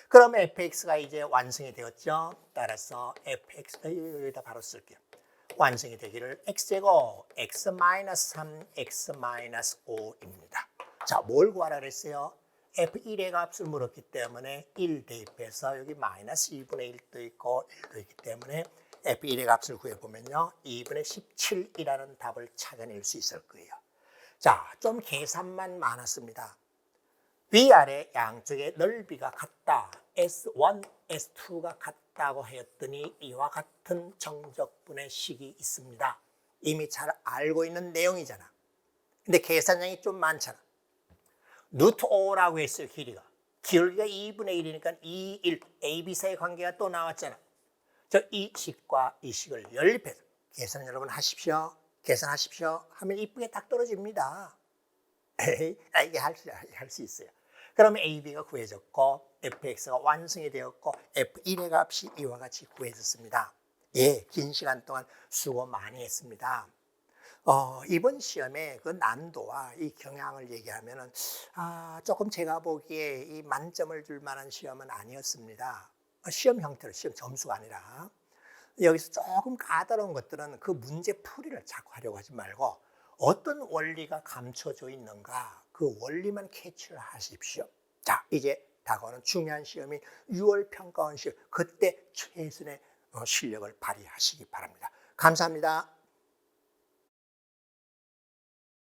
그럼 fx가 이제 완성이 되었죠. 따라서 fx가 여기다 바로 쓸게요. 완성이 되기를 x제곱 x-3 x-5입니다. 자, 뭘 구하라 그랬어요? f1의 값을 물었기 때문에 1 대입해서 여기 마이너스 2분의 1도 있고 1도 있기 때문에 f1의 값을 구해보면요, 2분의 17이라는 답을 찾아낼 수 있을 거예요. 자, 좀 계산만 많았습니다. 위아래 양쪽의 넓이가 같다. S1, S2가 같다고 하였더니 이와 같은 정적분의 식이 있습니다. 이미 잘 알고 있는 내용이잖아. 근데 계산량이 좀 많잖아. 루트 5라고 했어요, 길이가. 길이가 2분의 1이니까 2, 1, A, B 사이의 관계가 또 나왔잖아. 이 식과 이 식을 연립해서 계산 여러분 하십시오. 계산하십시오. 하면 이쁘게 딱 떨어집니다. 이게 할 수 있어요. 그러면 AB가 구해졌고 fx가 완성이 되었고 f1의 값이 이와 같이 구해졌습니다. 예, 긴 시간 동안 수고 많이 했습니다. 이번 시험에 그 난도와 이 경향을 얘기하면은 조금 제가 보기에 이 만점을 줄 만한 시험은 아니었습니다. 시험 형태로, 시험 점수가 아니라 여기서 조금 까다로운 것들은 그 문제 풀이를 자꾸 하려고 하지 말고 어떤 원리가 감춰져 있는가, 그 원리만 캐치를 하십시오. 자, 이제 다가오는 중요한 시험인 6월 평가원 시험, 그때 최선의 실력을 발휘하시기 바랍니다. 감사합니다.